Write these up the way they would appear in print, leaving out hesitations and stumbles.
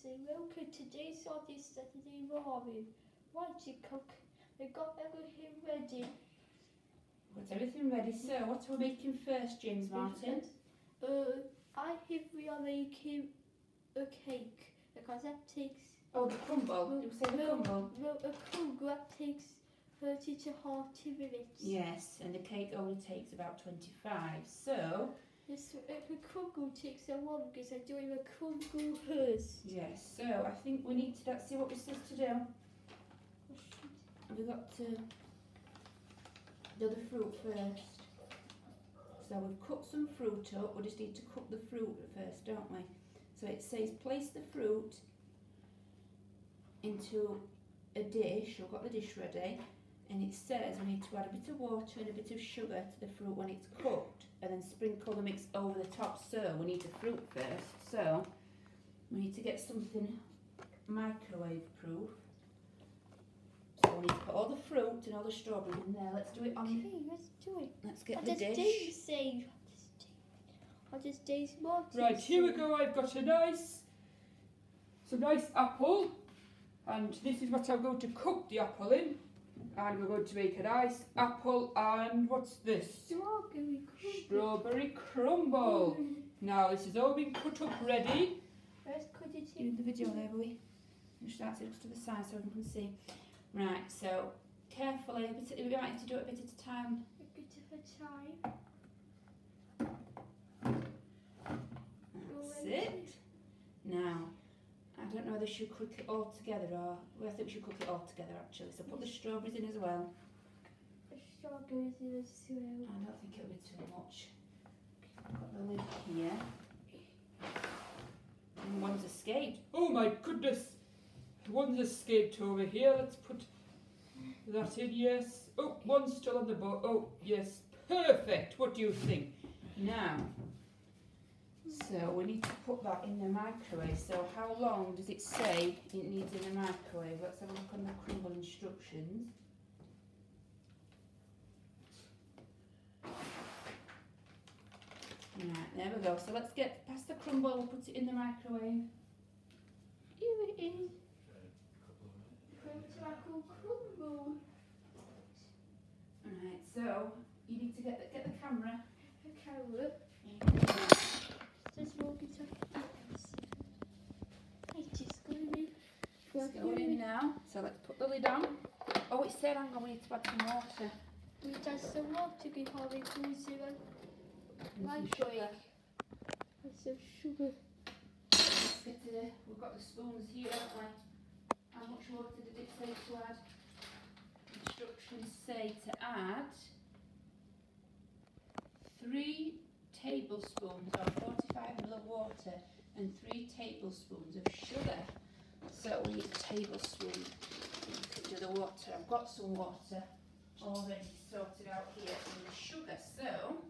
say welcome to today's on this Saturday morning. Right, you cook. We got everything ready. Got everything ready. So, what are we making first, James Martin? I think we are making a cake because that takes. Oh, the crumble. Did we say the crumble? No, a crumble that takes 30 to 40 minutes. Yes, and the cake only takes about 25. So. Yes, the crumble takes the longest. I'm doing a crumble first. Yes. So I think we need to. Let's see what it says to do. We've got to do the fruit first. So we've cut some fruit up. We just need to cook the fruit first, don't we? So it says place the fruit into a dish. We've got the dish ready, and it says we need to add a bit of water and a bit of sugar to the fruit when it's cooked, and then sprinkle the mix over the top. So we need the fruit first. So we need to get something microwave proof. So we need to put all the fruit and all the strawberries in there. Let's do it on. Okay, let's do it. Let's get What the does dish. Dave say? What does Dave Martin Right, here we say? go. I've got some nice apple, and this is what I'm going to cook the apple in. And we're going to make a nice apple and what's this? Strawberry crumble. Strawberry crumble. Now this has all been cut up ready. Let's cut it You in. in the video there, Bowie? You should start it to the side so everyone can see. Right, so carefully, we might have to do it a bit at a time. A bit of a time. That's it. Now, I don't know whether we should cook it all together or. Well, I think we should cook it all together actually. So put the strawberries in as well. The strawberries in as well. I don't think it'll be too much. I've got the lid here. And one's escaped. Oh my goodness! One's escaped over here. Let's put that in, yes. Oh, one's still on the boat. Oh, yes. Perfect. What do you think? Now, so we need to put that in the microwave. So how long does it say it needs in the microwave? Let's have a look on the crumble instructions. Right, there we go. So let's get past the crumble, we'll put it in the microwave. Here it is. Crumble. Alright, so you need to get the camera. A carrot. Just walk it up. It is going to be. It's going in now. So let's put the lid on. Oh, it said hang on, we need to add some water. We add some water before we goes in. And some sugar. And some sugar. Let's get to the, we've got the spoons here, haven't we? How much water did it say to add? Instructions say to add 3 tablespoons or 45 ml of water and 3 tablespoons of sugar. So we need a tablespoon to do the water. I've got some water already sorted out here and the sugar. So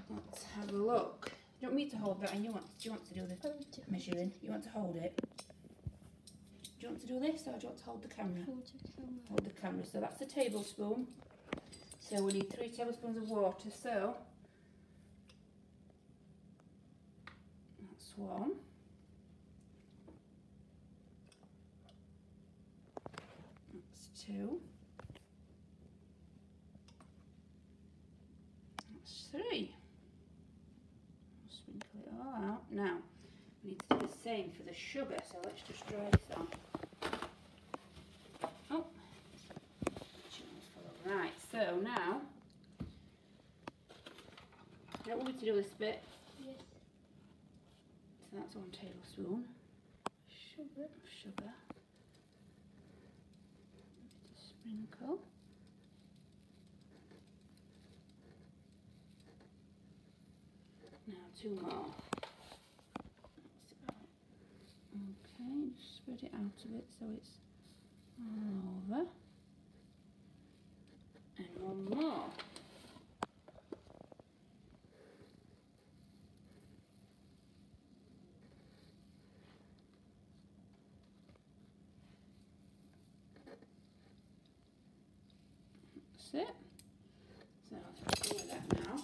let's have a look. You want me to hold that and do you want to do the measuring? You want to hold it? Do you want to do this or do you want to hold the camera? Hold the camera. So that's a tablespoon. So we need 3 tablespoons of water. So that's 1. That's 2. That's 3. Sprinkle it all out. Now, we need to do the same for the sugar, so let's just dry this on. Oh, right, so now, you don't want me to do this bit? Yes. So that's 1 tablespoon. Sugar. Sugar. Just sprinkle. Now 2 more. Okay, just spread it out a bit so it's all over. And 1 more. That's it. So I'll do that now.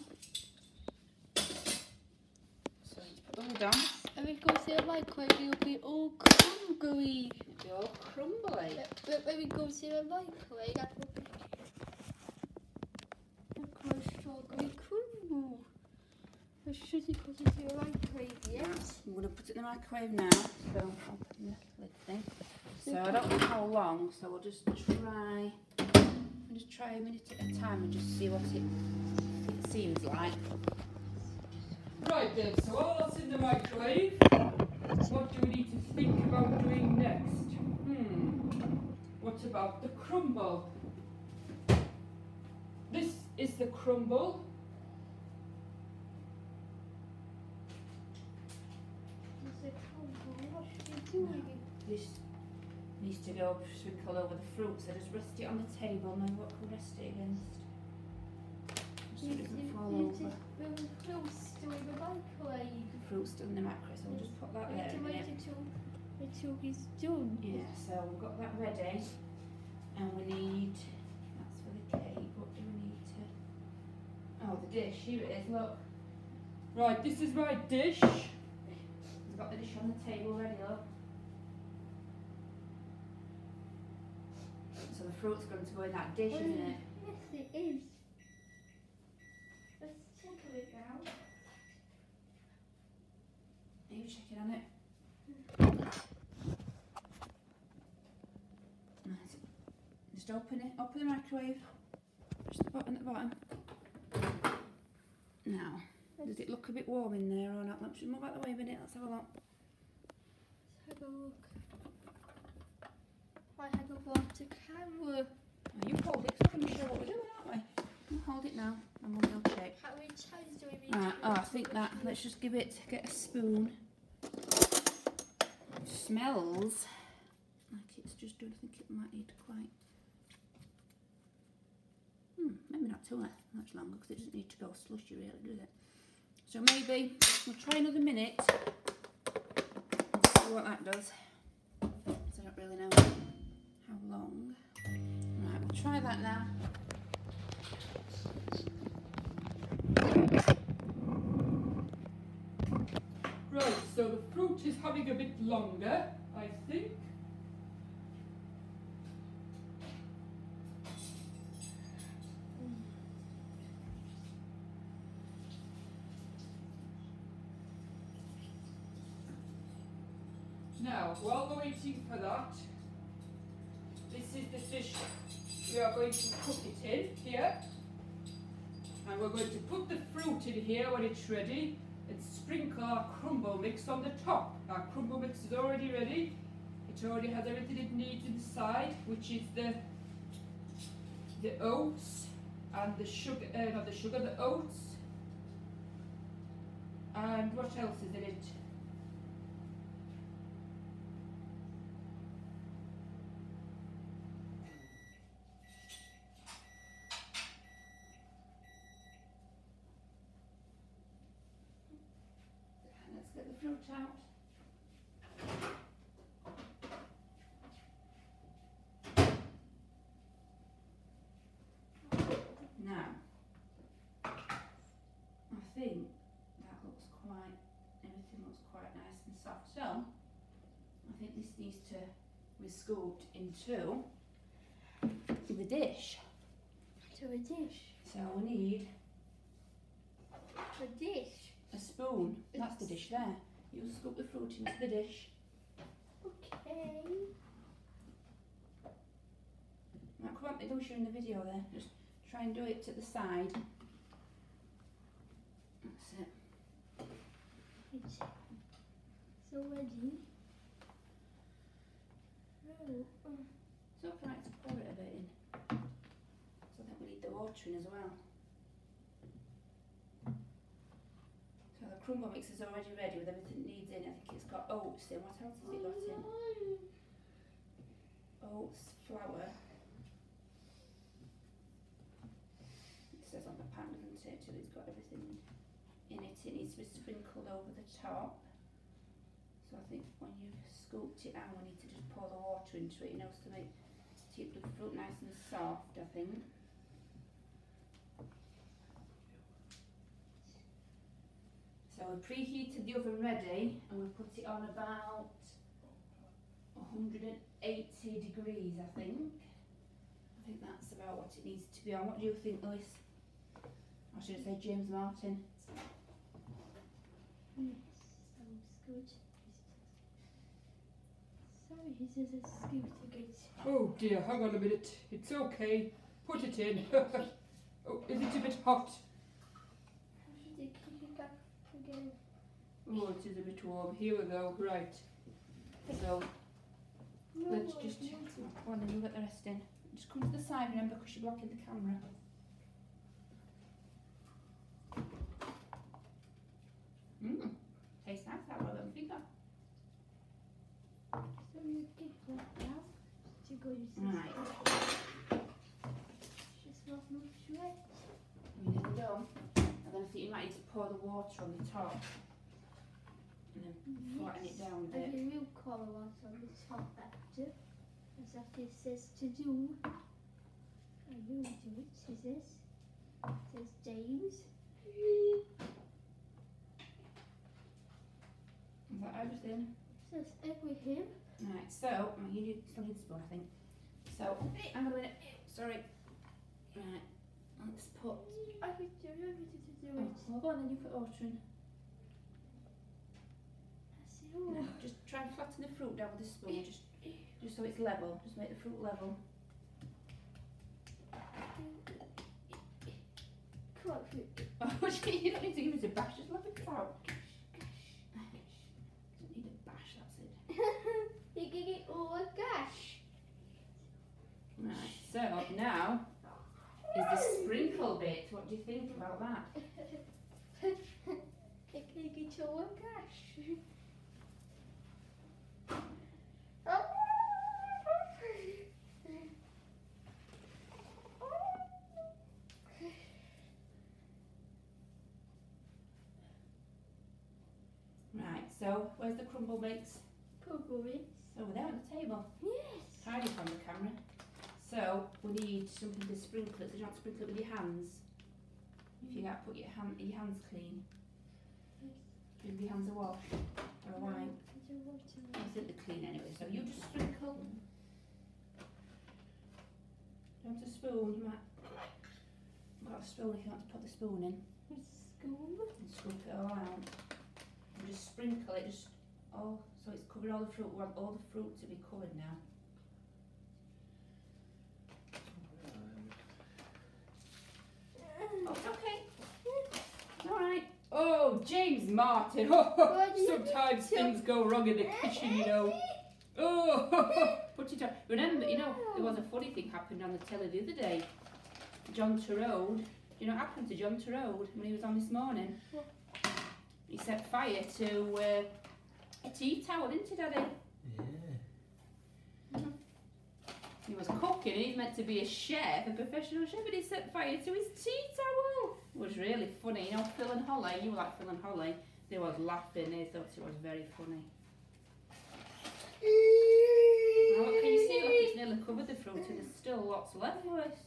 So Hold on. And we go to the microwave, it'll be all crumbly. It'll be all crumbly. But when we go to the microwave, that will be strawberry crumble. I shouldn't put it in the microwave yet. I'm going to put it in the microwave now. So I'll put the lid thing. So I don't know how long, so we'll just try. I'll just try a minute at a time and just see what it seems like. Right then, so all that's in the microwave. What do we need to think about doing next? What about the crumble? This is the crumble. What should we do with it? This needs to go sprinkle over the fruit, so just rest it on the table. Now what can we rest it against? So it doesn't fall over. The fruit's still in the microwave. The fruit's still in the microwave, so we'll just put that there. To wait until it's done. Yeah, so we've got that ready, and we need, that's for the cake, what do we need to, oh the dish, here it is, look. Right, this is my dish. We've got the dish on the table ready, look. So the fruit's going to go in that dish, isn't it? Yes, it is. Let's check it out. Are you checking on it? Nice. Just open it, open the microwave. Just the button at the bottom. Now, does it look a bit warm in there or not? Let's just move out the way a minute, let's have a look. Let's have a look. I have a water camera. Oh, you hold it, so I can be sure what we're doing, aren't we? You hold it now, and we'll check. How many times do we need Right, to oh, I think that, let's just give it, get a spoon. It smells like it's just doing, I think it might need quite, maybe not too much longer, because it doesn't need to go slushy really, does it? So maybe we'll try another minute and see what that does. I don't really know how long. Right, we'll try that now. Right, so the fruit is having a bit longer, I think. Now, while we're waiting for that, this is the dish we are going to cook it in here. And we're going to put the fruit in here when it's ready and sprinkle our crumble mix on the top. Our crumble mix is already ready. It already has everything it needs inside, which is the oats and the sugar, not the sugar, the oats. And what else is in it? Let's get the fruit out. Now, I think that looks quite, everything looks quite nice and soft. So, I think this needs to be scooped into the dish. To a dish. So we need A dish. a spoon. That's the dish there. You scoop the fruit into the dish. Okay. Now, come on, I don't show you in the video there. Just try and do it to the side. That's it. It's so ready. Oh, So I like to pour it a bit in. So I think we need the water in as well. So the crumble mix is already ready with everything it needs in. I think it's got oats in. What else has it got in? Oats, flour. It says on the pan, doesn't it? Till it's got everything in it. It needs to be sprinkled over the top. So I think when you've scooped it out, we need to just pour the water into it, you know, to keep the fruit nice and soft, I think. So So we preheated the oven ready and we put it on about 180 degrees, I think. I think that's about what it needs to be on. What do you think, Lois? Or should I say James Martin? Yes, sounds good. Sorry, he says it's good to get. Oh dear, hang on a minute. It's okay. Put it in. Oh, is it a bit hot? How should I keep it up again? Oh, it is a bit warm. Here we go. Right. So No, Let's I just, want to. go on then, you get the rest in. Just come to the side, remember, because you're blocking the camera. Mmm, tastes nice, that one, don't think that. So you get that now to go use this. Right. Just not much wet. We need the dough. And then I think you might need to pour the water on the top. And then flatten it down a And bit. the real colour ones on the top after. As that it says to do. I will do it, says this. It says James. Is that everything? Says everything. Right, so, you still need a spoon, I think. So, hang on a minute, sorry. Right, let's put, I could do it. oh, well, go on then, you put water in. I see, oh. No, just try and flatten the fruit down with the spoon, just so it's level. Just make the fruit level. Come on, fruit. Oh, you don't need to give it a bash, just let it out. Don't need a bash, that's it. You can get all the gash. Right, so now is the sprinkle bit. What do you think about that? You can get all the gash. Right, so where's the crumble mix? Probably. Over there on the table. Yes. Hiding from the camera. So we need something to sprinkle it. So you don't sprinkle it with your hands. If you got put your hands clean. Give your hands a wash or a wipe. I don't want to. I think they're clean anyway. So you just sprinkle. Don't have a spoon. You might. Got a spoon if you want to put the spoon in. School. And scoop it all out. And just sprinkle it. Just all so it's covered all the fruit. We want all the fruit to be covered now. Oh, it's okay. It's alright. Oh, James Martin. Sometimes things go wrong in the kitchen, you know. Oh, Put it on. Remember, you know, there was a funny thing happened on the telly the other day. John Turode. You know what happened to John Turode when he was on this morning? What? He set fire to a tea towel, didn't he, Daddy? Yeah. He was cooking, he's meant to be a chef, a professional chef, and he set fire to his tea towel. It was really funny. You know, Phil and Holly, you like Phil and Holly, they was laughing, they thought it was very funny. Now, what can you see? Look, it's nearly covered the fruit and there's still lots left, Lois.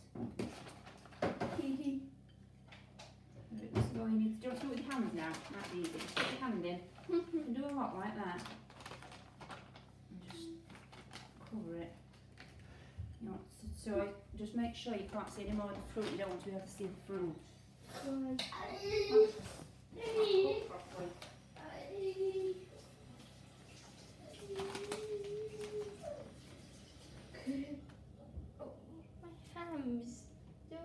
So you need to do it with your hands now. That's easy. Just put your hand in. You can do a lot like that. And just cover it. You know, so just make sure you can't see any more of the fruit. You don't want to be able to see the fruit. Right. Cook properly. Oh, my hands. You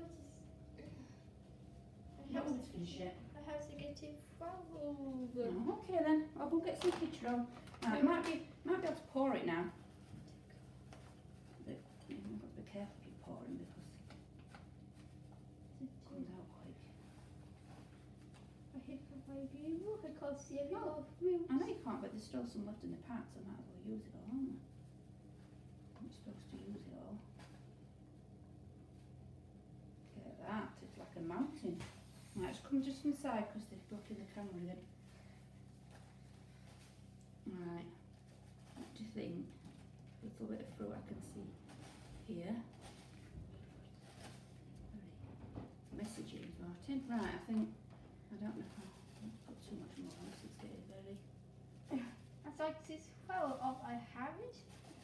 don't want to finish it. I have to get it fouled. No, okay then. I'll go get some kitchen roll. Right, might be able to pour it now. But you've got to be careful if you're pouring because it comes out quick. I hit my view. I can't see every Oh. lot of fruit. I know you can't, but there's still some left in the pack, so I might as well use it all, aren't I? I'm supposed to use it all. Look at that, it's like a mountain. Right, just come just inside because they're blocking the camera again. Right, what do you think? A little bit of fruit I can see here. Very messy, James Martin. Right, I think, I don't know if I want to put too much more on. this flour off I have it.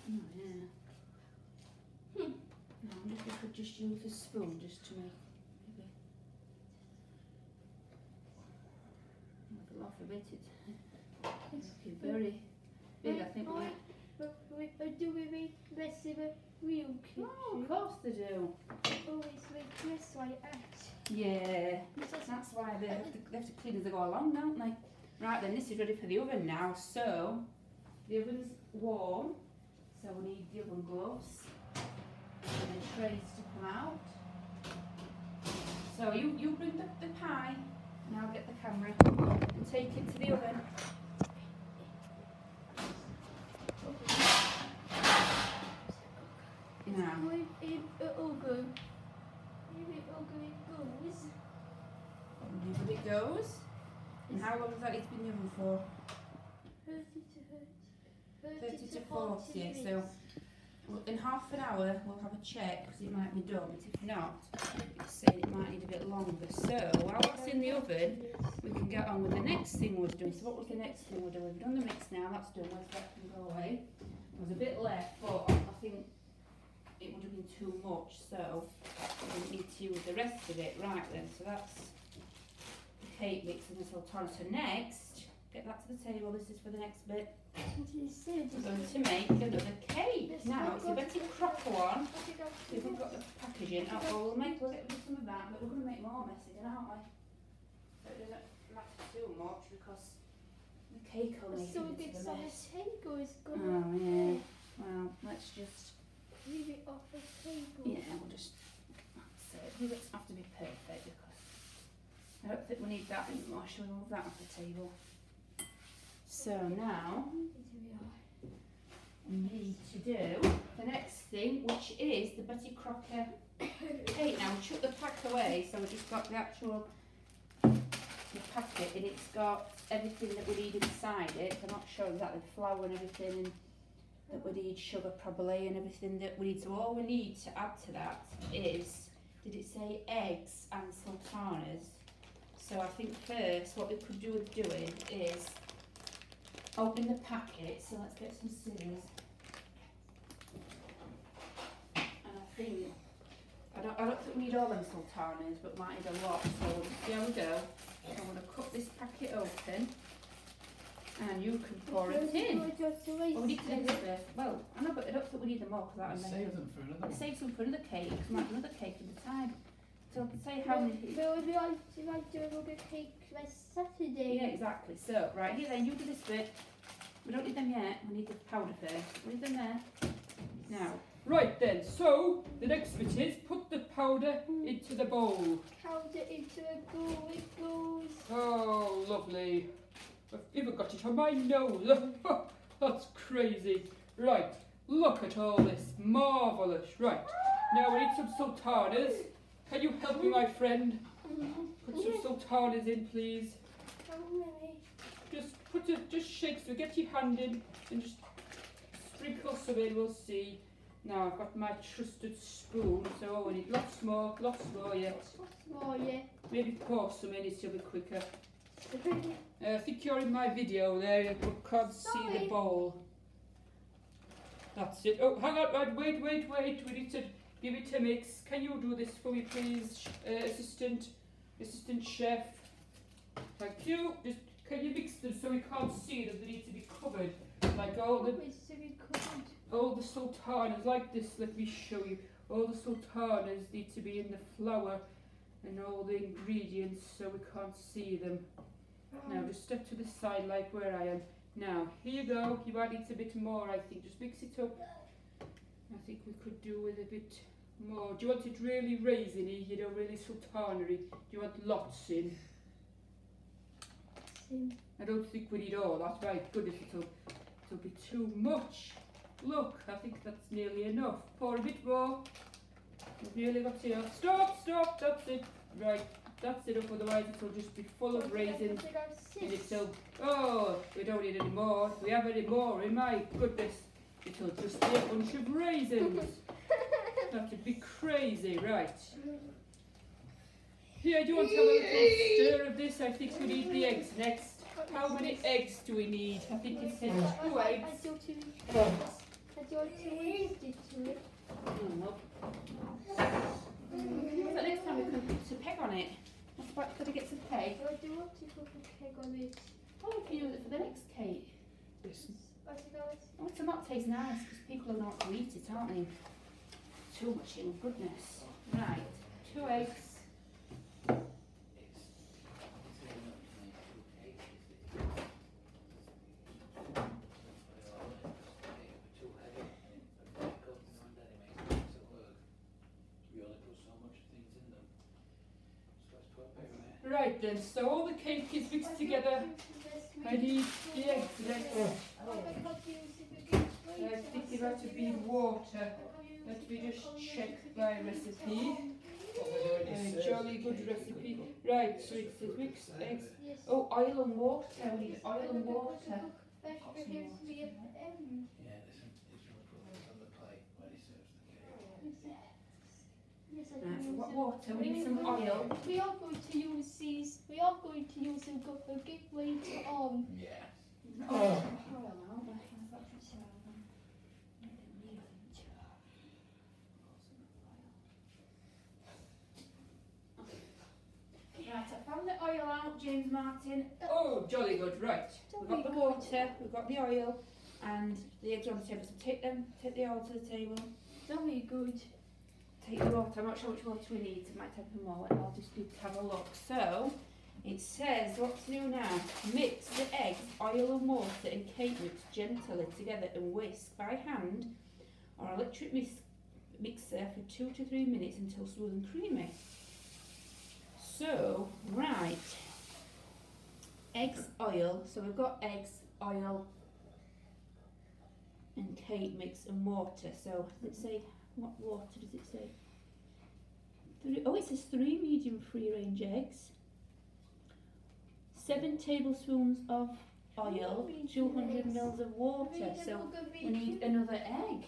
Oh, yeah. No, I wonder if we could just use a spoon just to make maybe a lot of it. It's looking very big, I think. Do we make mess of a real kitchen? Oh, of course they do. Always make mess like that. Yeah, that's why they have to clean as they go along, don't they? Right then, this is ready for the oven now. So, the oven's warm, so we need the oven gloves and the trays to come out. So you bring the pie, and I'll get the camera and take it to the oven. Now, In the oven. In the oven it goes. over it goes. And how long has that it's been in the oven for? 30 to 40. So in half an hour we'll have a check because it might be done, but if not, it's saying it might need a bit longer. So while that's in the oven, we can get on with the next thing we're doing. So what was the next thing we're doing? We've done the mix now, that's done. Where's that can go away? There's a bit left, but I think it would have been too much, so we need to use the rest of it. Right then, so that's the cake mix and the sultana. So next, get that to the table. This is for the next bit. We're going to make another cake. Now, it's a Betty Crocker one. We haven't got the packaging. Oh, well, we'll make some of that, but we're going to make more messy, aren't we? So it doesn't matter too much because the cake will make So it big into the some mess. cake is good. Oh, yeah. Well, let's just... Leave it off the table. Yeah, we'll just... So it doesn't have to be perfect because I don't think we need that anymore. Shall we move that off the table? So now we need to do the next thing, which is the Betty Crocker cake. Now we took the pack away, so we just got the actual packet, and it's got everything that we need inside it. I'm not sure exactly the flour and everything, and that we need sugar probably, and everything that we need. So all we need to add to that is, did it say eggs and sultanas? So I think first what we could do with doing is open the packet. So let's get some scissors. And I think I don't think we need all them sultanas, but might need a lot. So we'll just see how we go. So I'm going to cut this packet open, and you can pour it in. Oh, we need to do this first. Well, I know, but I don't think we need them all because that'll Save them for another one. save some for another cake. Because we might have another cake at the time. So I can say how many. But we like do another cake next Saturday. Yeah, exactly. So right here, then you do this bit. We don't need them yet. We need the powder first. Leave them there. Now. Right then, so the next bit is put the powder into the bowl. Powder into a bowl, it goes. Oh, lovely. I've even got it on my nose. That's crazy. Right, look at all this. Marvellous. Right, now we need some sultanas. Can you help me, my friend? Put some sultanas in, please. How many? Just shake, so get your hand in and just sprinkle some in, we'll see. Now I've got my trusted spoon, so we need lots more yet. What's more, yeah? Maybe pour some in, it'll be quicker. I think you're in my video there, you can't see the bowl. That's it. Oh, hang on, wait, we need to give it a mix. Can you do this for me, please, assistant chef? Thank you. Just, can you mix them so we can't see them? They need to be covered. Like all the sultanas, like this, let me show you. All the sultanas need to be in the flour and all the ingredients so we can't see them. Now just step to the side like where I am. Now, here you go. You might need a bit more, I think. Just mix it up. I think we could do with a bit more. Do you want it really raisiny, you know, really sultanery? Do you want lots in? I don't think we need all that. Right, goodness, it'll be too much. Look, I think that's nearly enough. Pour a bit more. We've nearly got enough. Stop, that's it. Right, that's enough, otherwise it'll just be full of raisins. And it'll, oh, we don't need any more. If we have any more, in my goodness, it'll just be a bunch of raisins. That would be crazy, right. Here, do you want to have a little stir of this? I think we need the eggs next. How many eggs do we need? I think it says 2 eggs. I do 2 eggs. I do 2 eggs to it. Oh, so next time we can put a peg on it. What's about, got to get some peg? I do want to put a peg on it. Oh, we can use it for the next cake. Oh, it's not taste nice because people are not to eat it, aren't they? Too much in, goodness. Right, 2 eggs. Right then, so all the cake is mixed together. I need the eggs next. I think there ought to be water. Let me just check my recipe. A jolly good recipe. Right, so it says mixed eggs. Oh, oil and water. We need oil and water. Yeah, listen, it's going to put this on the plate when he serves the cake. Right, so what water? We need some oil. We are going to use these. We are going to use them a bit later on. Yeah. Oh. Right, I found the oil out, James Martin. Oh, jolly good, right. We've got the water, we've got the oil, and the eggs are on the table. So take the oil to the table. Very good. Take the water. I'm not sure which water we need. It might have more. I'll just need to have a look. So it says what to do now. Mix the eggs, oil and water and cake mix gently together and whisk by hand or electric mixer for 2 to 3 minutes until smooth and creamy. So, right. Eggs, oil. So we've got eggs, oil and cake mix and water. So does it say, what water does it say? It says 3 medium free range eggs, 7 tablespoons of oil, 200 mils of water. So we need another egg.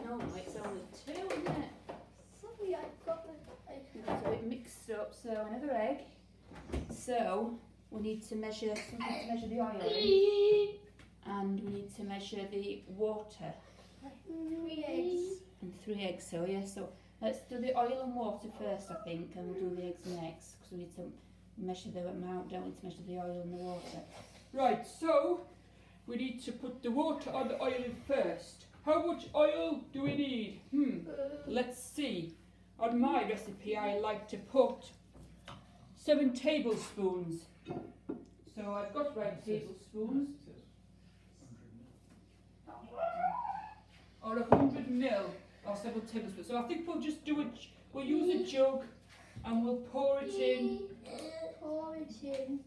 No, it's only 2, isn't it? Sorry, I've got the. It's a bit mixed up. So another egg. So we need to measure something to measure the oil in, and we need to measure the water. 3 eggs. And 3 eggs, so yeah, so let's do the oil and water first, I think, and we'll do the eggs next, because we need to measure the amount, don't we, to measure the oil and the water. Right, so we need to put the water on the oil in first. How much oil do we need? Let's see. On my recipe, I like to put 7 tablespoons. So I've got my tablespoons. Or 100 mil or 7 tablespoons. So I think we'll just do it. We'll use a jug and we'll pour it in. Pour it in.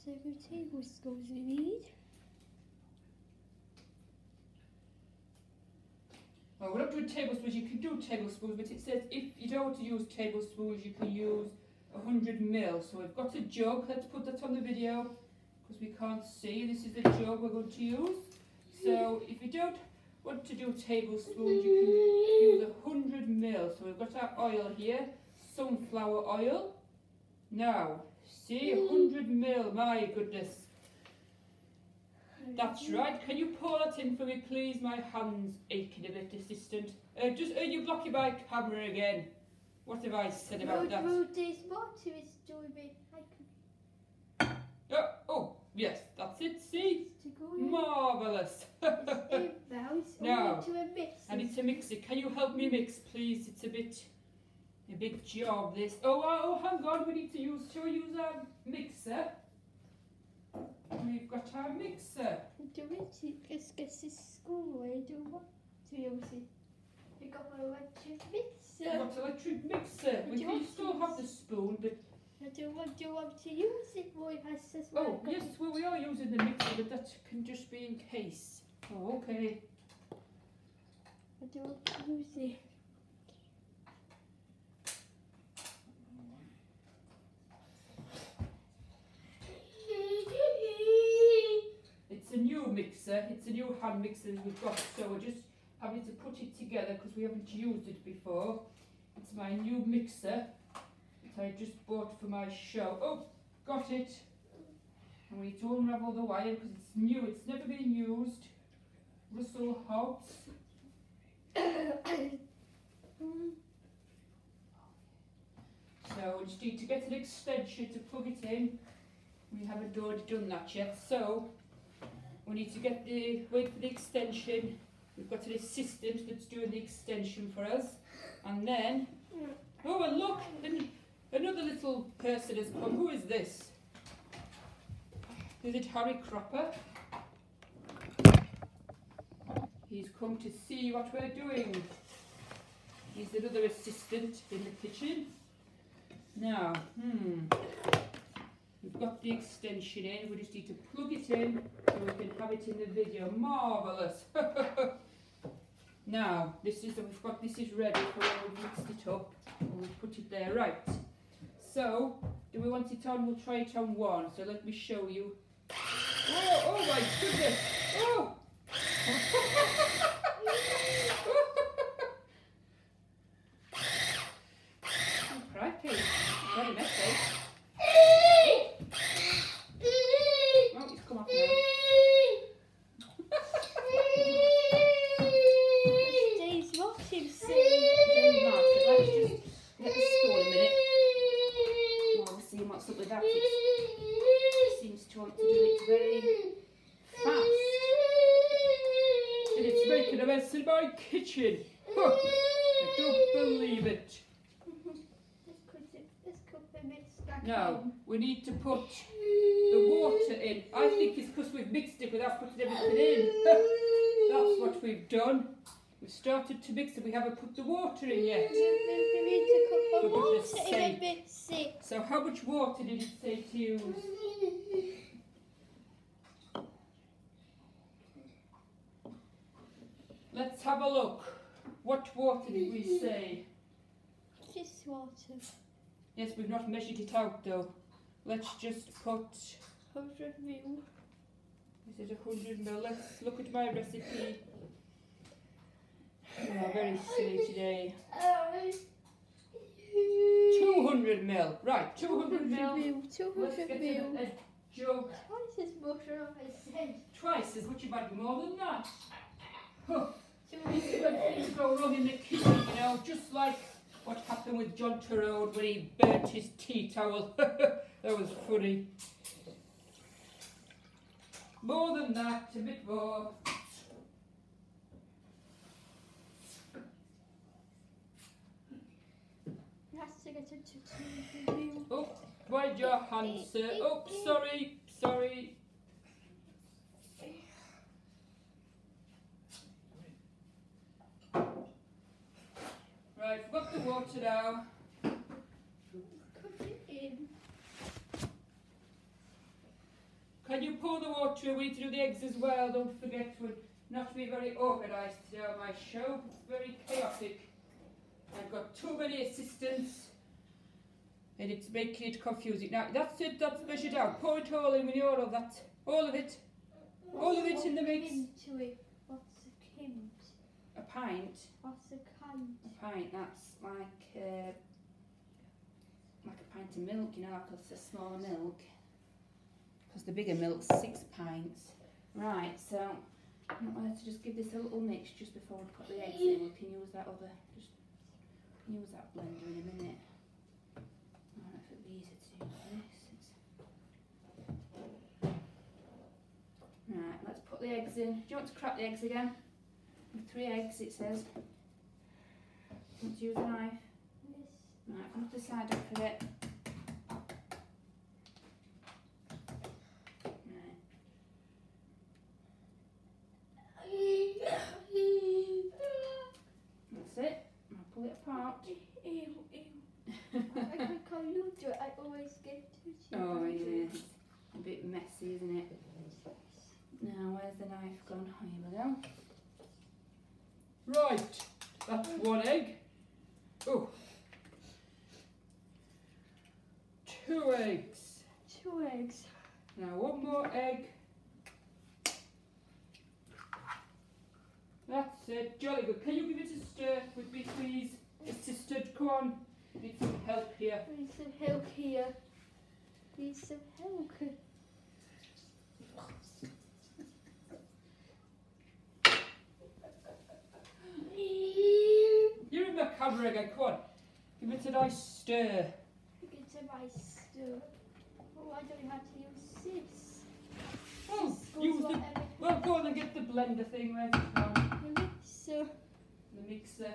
7 tablespoons we need. Well, we're not doing tablespoons. You can do tablespoons, but it says if you don't want to use tablespoons, you can use 100 mil. So we've got a jug. Let's put that on the video because we can't see. This is the jug we're going to use. So if you don't want to do tablespoons, you can use 100 mil. So we've got our oil here, sunflower oil. Now, see, 100 mil, my goodness. That's right. Can you pour that in for me, please? My hand's aching a bit, assistant. You block my camera again. What have I said about that? This water is doing me. Oh, yes, that's it, see? To go in. Marvellous. Now, I need to mix it. Can you help me mix, please? It's a big job, this. Oh, hang on. We need to use our mixer. We've got our mixer. Do it. Let's get this school away. Do what to use it? We got my electric mixer. We've got electric mixer. We still have the spoon, but... Do you want to use it, boy? Oh, yes, well, we are using the mixer, but that can just be in case. Oh, okay. I do want to use it. It's a new mixer. It's a new hand mixer we've got, so we're just having to put it together because we haven't used it before. It's my new mixer. It I just bought for my show. Oh, got it. And we need to unravel the wire because it's new, it's never been used. Russell Hobbs. So we just need to get an extension to plug it in. We haven't already done that yet, so we need to get wait for the extension. We've got an assistant that's doing the extension for us, and then oh, and look, another little person has come. Who is this? Is it Harry Cropper? He's come to see what we're doing. He's another assistant in the kitchen. Now, we've got the extension in. We just need to plug it in so we can have it in the video. Marvellous! Now, this is ready for when we've mixed it up and we've put it there. Right. So, do we want it on? We'll try it on one. So let me show you. Oh my goodness! Oh! Crikey, very messy. Oh, it's come off now. Steve's watching soon. Let's just get the spoon a minute. While we're seeing what's up with that, it seems to want to do it very fast. And it's making a mess in my kitchen. Huh, I don't believe it. Now, we need to put the water in. I think it's because we've mixed it without putting everything in. That's what we've done. We've started to mix it, we haven't put the water in yet. We need to put the For goodness water in sake. a bit sick. So how much water did it say to use? Let's have a look. What water did we say? Just water. Yes, we've not measured it out though. Let's just put... 100 ml. Is it 100 ml? Let's look at my recipe. Oh, very silly today. 200 ml. Right, 200 ml. 200 Let's get ml. a jug. Twice as much on his head. Twice as much, you might be more than that. Huh. 200 Things go wrong in the kitchen, you know, just like what happened with John Turode when he burnt his tea towel. That was funny. More than that, a bit more. has to get it to 200 ml. Oh, mind your hands, sir. Oh, sorry, sorry. Right, we've got the water now. Put it in. Can you pour the water? We need to do the eggs as well. Don't forget to not be very organised today on my show. It's very chaotic. I've got too many assistants and it's making it confusing. Now that's it, that's measured out. Pour it all in with all of that. All of it. All of it in the mix. Into it. What's a pint? A pint. What's a pint? A pint, that's like a pint of milk, you know, like a smaller milk. Because the bigger milk's 6 pints. Right, so I'm going to just give this a little mix just before we put the eggs in. We can use that other, just use that blender in a minute. I don't know if it'll be easier to do this. Right, let's put the eggs in. Do you want to crack the eggs again? 3 eggs, it says. Want to use a knife? Yes. Right, come to the side up for it. Right. That's it. I'll pull it apart. Ew, ew. I can't you do it. I always get too cheap. Oh yeah, it's a bit messy, isn't it? Now, where's the knife gone? Oh, here we go. Right, that's 1 egg. Oh. 2 eggs. 2 eggs. Now 1 more egg. That's it. Jolly good. Can you give it a stir with me, please? Assistant, come on. Need some help here. Need some help here. Need some help. You're in the camera again, come on. Give it a nice stir. It's a nice stir. Well, why don't you have to use this? Oh, This goes use the, whatever. well, go on and get the blender thing ready. The mixer. The mixer.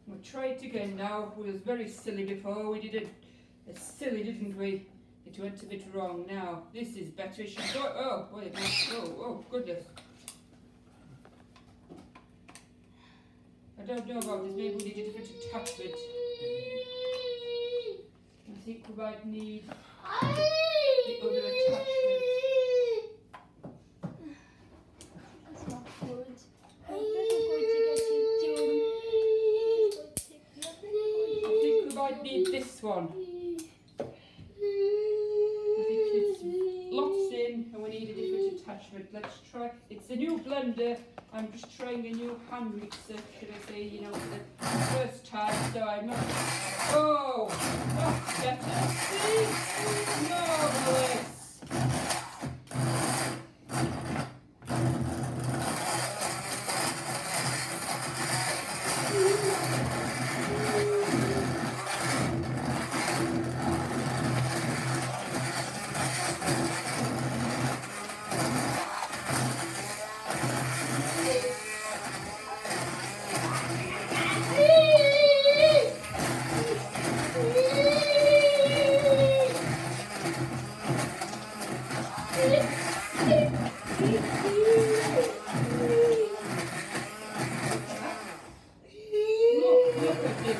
We'll try it again now. We was very silly before. We did it silly, didn't we? It went a bit wrong. Now this is better. It should go. Oh, wait. Oh, goodness. I don't know about this. Maybe we need a different attachment. I think we might need the other attachment. That's not good. I'm never going to get it done. I think we might need this one. I think it's lots in and we need a different attachment. Let's try. It's a new blender. I'm just trying a new hand mixer, should I say, you know, for the first time, so I'm not. Oh! That's better. See? Marvellous! Look at this.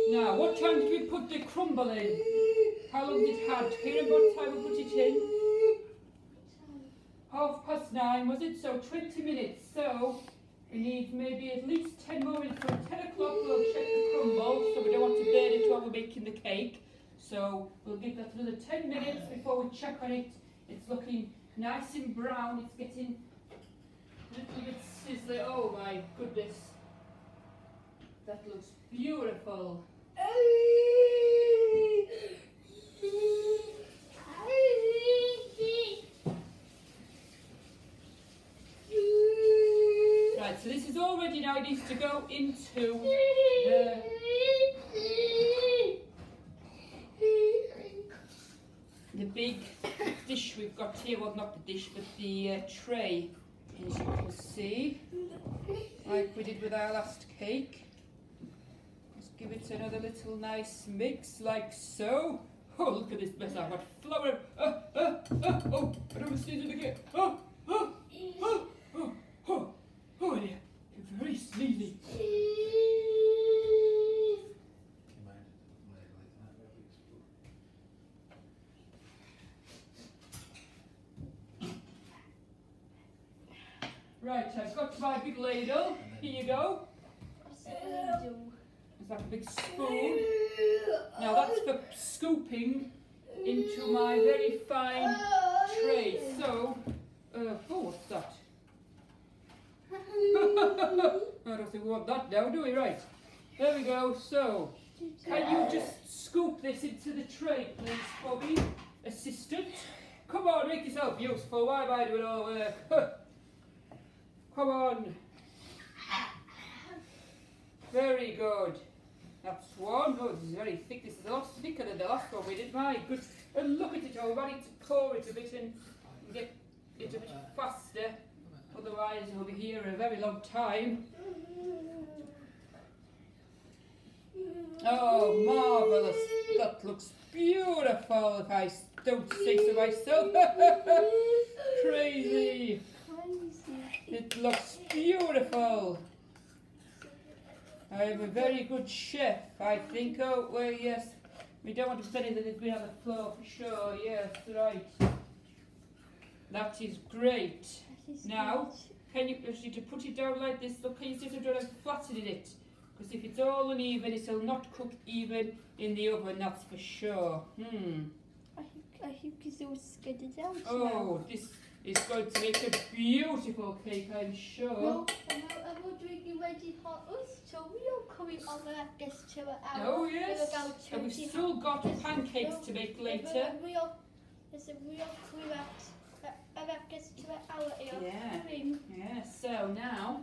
Now, what time did we put the crumble in? How long did it have? Do you remember what time we put it in? 9:30, was it? So 20 minutes. So we need maybe at least 10 more minutes. From 10 o'clock we'll check the crumble, so we don't want to burn it while we're making the cake. So we'll give that another 10 minutes before we check on it. It's looking nice and brown. It's getting a little bit sizzly. Oh my goodness. That looks beautiful. Right, so this is all ready now. It needs to go into the big dish we've got here. Well, not the dish, but the tray, as you can see, like we did with our last cake. Just give it another little nice mix, like so. Oh, look at this mess. I've got flour. Oh, I don't want to sneeze it again. Oh, dear. You're very sneezy. Right, I've got my big ladle. Here you go. Is that a big spoon? Now that's for scooping into my very fine tray. So, oh, what's that? I don't think we want that now, do we? Right, there we go. So, can you just scoop this into the tray, please, Bobby? Assistant. Come on, make yourself useful. Why am I doing all the work? Come on. Very good. That's one. Oh, this is very thick. This is a lot thicker than the last one we did. My good. And look at it all. Ready to core it a bit and get it a bit faster. Otherwise, we'll be here a very long time. Oh, marvellous. that looks beautiful, if I don't say so myself. Crazy. It looks beautiful. I am a very good chef, I think. Oh, well, yes. We don't want to put anything that's been on the floor for sure. Yes, right. That is great. Now, can you actually to put it down like this? Look, can you see if you're flattening it? Because if it's all uneven, it'll not cook even in the oven, that's for sure. I think it's all skidded out. Oh, this is going to make a beautiful cake, I'm sure. No, I'm drinking ready hot so we are coming over that gets to an hour. Oh, yes. And we've still got pancakes to make later. There's a real cream that gets to an hour here. Yeah. Yeah, so now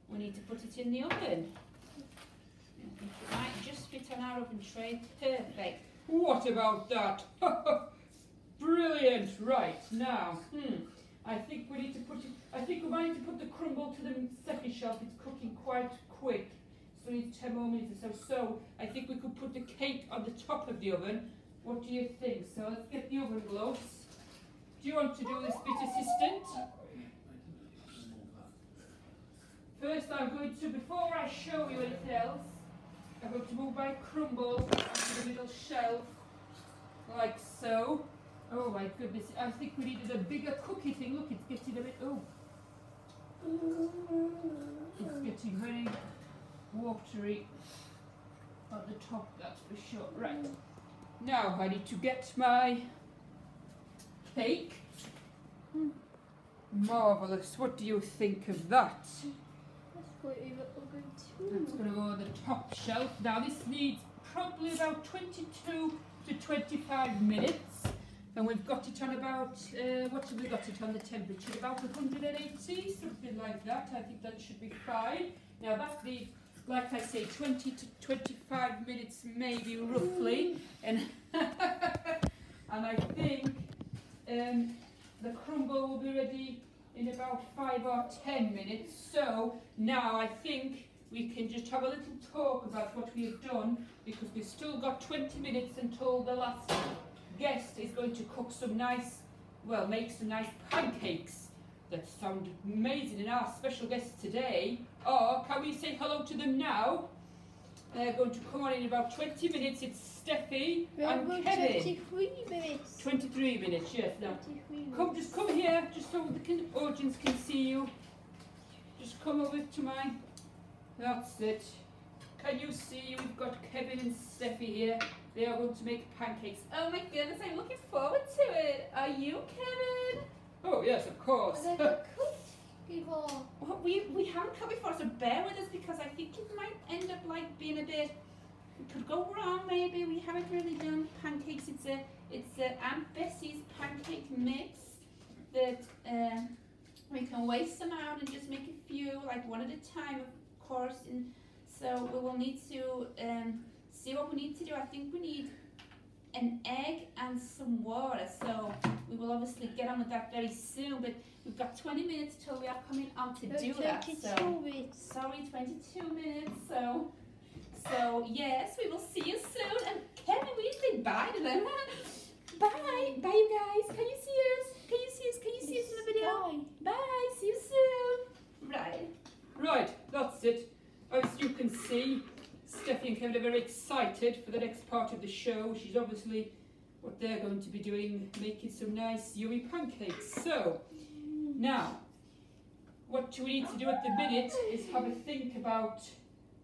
we need to put it in the oven. I think it might just fit on our oven tray. Perfect. What about that? Brilliant. Right, now, I think we need to put it, I think we might need to put the crumble to the second shelf. It's cooking quite quick. So it's 10 more minutes or so. So I think we could put the cake on the top of the oven. What do you think? So let's get the oven gloves. Do you want to do this bit, assistant? First I'm going to, before I show you anything else, I'm going to move my crumble onto the middle shelf, like so. Oh my goodness, I think we needed a bigger cookie thing. Look, it's getting a bit, it's getting very watery at the top, that's for sure. Right, now I need to get my cake. Marvellous, what do you think of that? That's quite in the oven too. That's going to go on the top shelf. Now this needs probably about 22 to 25 minutes. And we've got it on about, what have we got it on the temperature? About 180, something like that. I think that should be fine. Now that needs, like I say, 20 to 25 minutes maybe roughly. And, and I think the crumble will be ready in about 5 or 10 minutes. So now I think we can just have a little talk about what we have done, because we've still got 20 minutes until the last guest is going to cook some nice, well, make some nice pancakes that sound amazing. And our special guests today are, can we say hello to them now? They're going to come on in about 20 minutes. It's Steffi and Kevin. 23 minutes. 23 minutes, yes. Now, come, just come here, just so the audience can see you. Just come over to mine. That's it. Can you see? We've got Kevin and Steffi here. They are going to make pancakes. Oh my goodness, I'm looking forward to it. Are you, Kevin? Oh yes, of course. Have they cooked before? Well, we haven't cooked before, so bear with us, because I think it might end up like being a bit. It could go wrong maybe. We haven't really done pancakes. It's Aunt Bessie's pancake mix that we can waste them out and just make a few, like one at a time, of course. And so we will need to see what we need to do. I think we need an egg and some water, so we will obviously get on with that very soon, but we've got 20 minutes till we are coming on to do that. So, 22 minutes. Sorry, 22 minutes, so yes, we will see you soon. And Kevin, will you say bye to them? Bye, bye you guys. Can you see us? Can you see us? Can you see us in the video? Bye, see you soon. Right, that's it. As you can see, Steffi and Kevin are very excited for the next part of the show. She's obviously what they're going to be doing, making some nice yummy pancakes. So, now, what we need to do at the minute is have a think about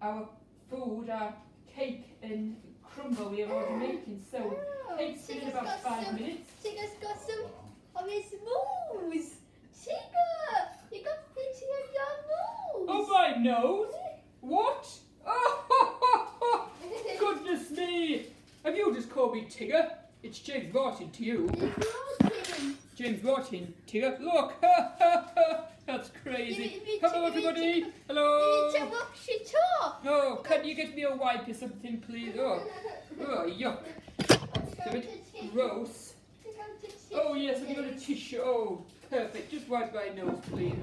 our food, our cake and crumble we are already making. So, cake's been in about 5 minutes. Tigger's got some of his moves. Tigger, you got plenty of your moves. Oh, my nose? What? Oh, goodness me! Have you just called me Tigger? It's James Martin to you. James Martin, Tigger. Look! That's crazy. Hello, everybody. Hello. You need to wash it off. Oh, can you get me a wipe or something, please? Oh, yuck. That's a bit gross. Oh, yes, I've got a tissue. Oh, perfect. Just wipe my nose, please.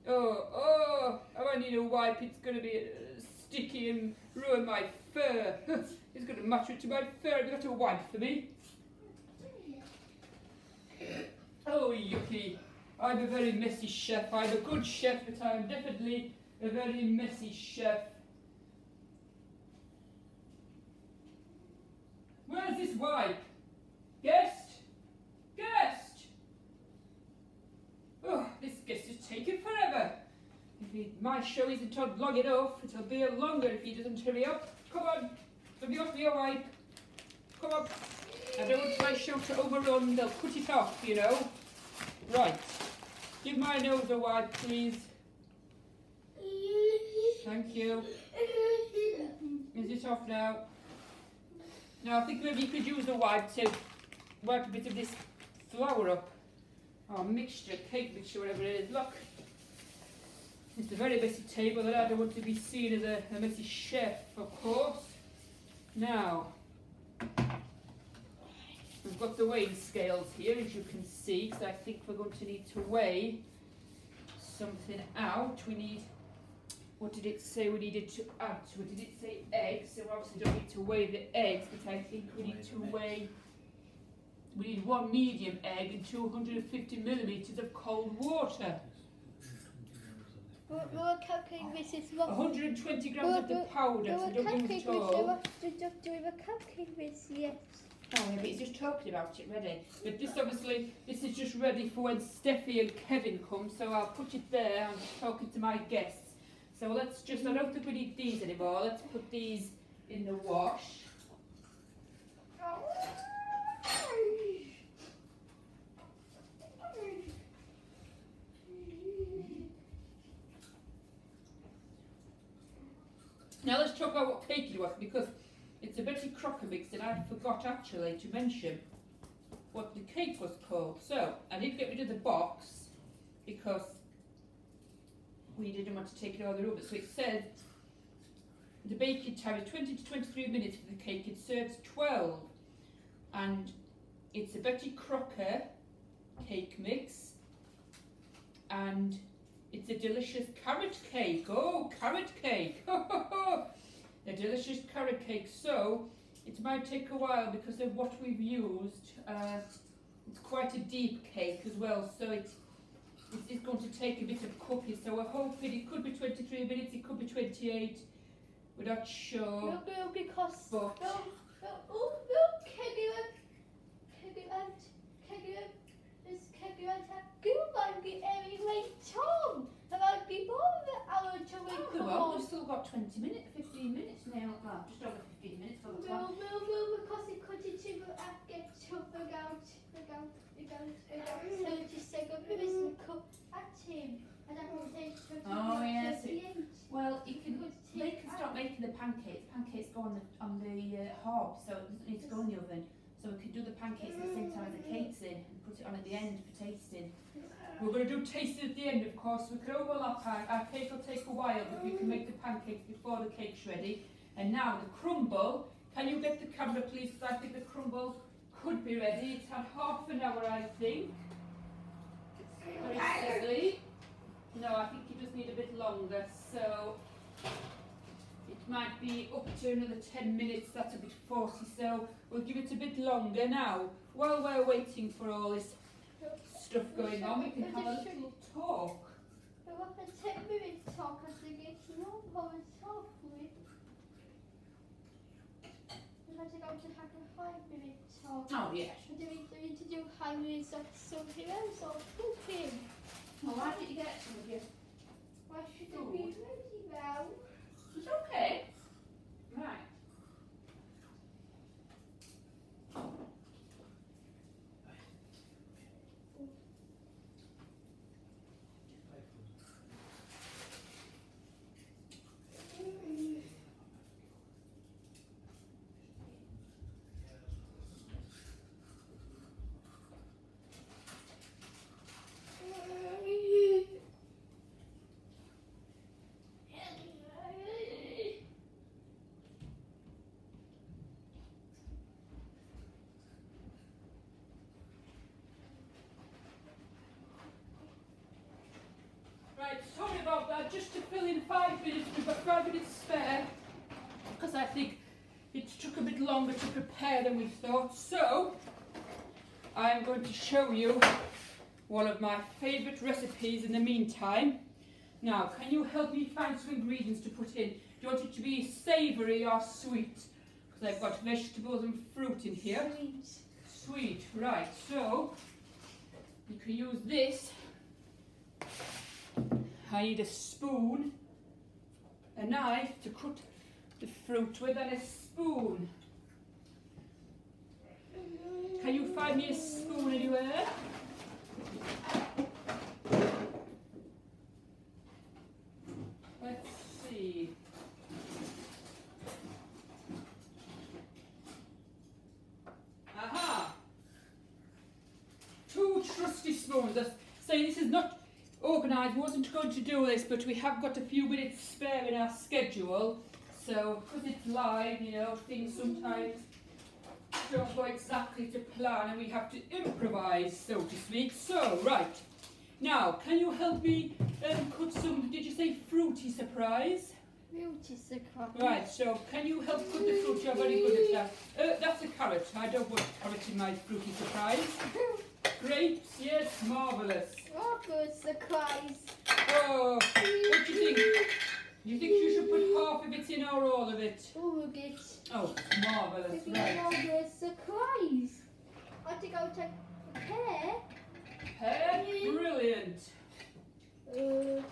Oh, I need a wipe. It's going to be sticky and ruin my fur. It's going to match it to my fur. Have you got a wipe for me? Oh, yucky. I'm a very messy chef. I'm a good chef, but I'm definitely a very messy chef. Where's this wipe? Guest? Guest? Oh, this guest is taking forever. My show isn't on long enough. It'll be longer if he doesn't hurry up. Come on, let me off your wipe. Come on. I don't want my show to overrun. They'll put it off, you know. Right. Give my nose a wipe, please. Thank you. Is it off now? Now I think maybe you could use the wipe to wipe a bit of this flour up. Or mixture, cake mixture, whatever it is. Look. It's a very messy table and I don't want to be seen as a messy chef, of course. Now, we've got the weighing scales here, as you can see, because I think we're going to need to weigh something out. We need, what did it say we needed to add to it? Did it say eggs? So we obviously don't need to weigh the eggs, but I think we need to weigh, we need 1 medium egg and 250 millimetres of cold water. We'll calculate this is what. 120 grams of the powder, so don't use it all. Just doing a calculate this, yes. Oh, yeah, but he's just talking about it ready. But this obviously, this is just ready for when Steffi and Kevin come, so I'll put it there. I'm just talking to my guests. So let's just, I don't think we need these anymore. Let's put these in the wash. Now let's talk about what cake it was, because it's a Betty Crocker mix and I forgot actually to mention what the cake was called. So I did get rid of the box because we didn't want to take it out of the oven. So it says the baking time is 20 to 23 minutes for the cake. It serves 12 and it's a Betty Crocker cake mix and it's a delicious carrot cake. Oh, carrot cake. A delicious carrot cake. So it might take a while because of what we've used. It's quite a deep cake as well. So it's going to take a bit of cooking. So we're hoping it could be 23 minutes. It could be 28. We're not sure. No, because. But we've still got 20 minutes, 15 minutes now. Well, just over 15 minutes for the clock. Because it could get to figure out. So just say good business cook at him. And I will take Oh yes. Well, you can. They can start making the pancakes. Pancakes go on the hob, so it doesn't need to go in the oven. So we could do the pancakes at the same time as the cakes in, and put it on at the end for tasting. We're going to do tasting at the end, of course. We can overlap our cake will take a while, but we can make the pancakes before the cake's ready. And now the crumble. Can you get the camera, please? Because I think the crumble could be ready. It's had half an hour, I think. Very steadily. No, I think you just need a bit longer. So it might be up to another 10 minutes. That's a bit 40. So we'll give it a bit longer now. While we're waiting for all this stuff going on, we can have a little talk. I want a 10-minute talk as they get to know how it's talk with. We're going to go to have a 5-minute talk. Oh, yes. Do we need to do 5 minutes of something else or cooking? Well, why didn't you get some of your Why should it be ready now? It's okay. Right. Right, sorry about that. Just to fill in 5 minutes, we've got 5 minutes spare. Because I think it took a bit longer to prepare than we thought. So, I'm going to show you one of my favourite recipes in the meantime. Now, can you help me find some ingredients to put in? Do you want it to be savoury or sweet? Because I've got vegetables and fruit in here. Sweet. Sweet, right. So, you can use this. I need a spoon, a knife to cut the fruit with, and a spoon. Can you find me a spoon anywhere? Let's see. Aha! 2 trusty spoons. That's saying this is not organised. Wasn't going to do this, but we have got a few minutes spare in our schedule. So, because it's live, you know, things sometimes don't go exactly to plan and we have to improvise, so to speak. So, right. Now, can you help me cut some, did you say fruity surprise? Fruity surprise. Right, so can you help cut the fruit? You're very good at that. That's a carrot. I don't want carrot in my fruity surprise. Grapes, yes, marvellous. Oh, good surprise. Oh, what do you think? Do you think you should put half of it in or all of it? Oh, good. Oh, marvellous, If you right. want a surprise, I think I'll take a pear. Pear, brilliant. Tomatoes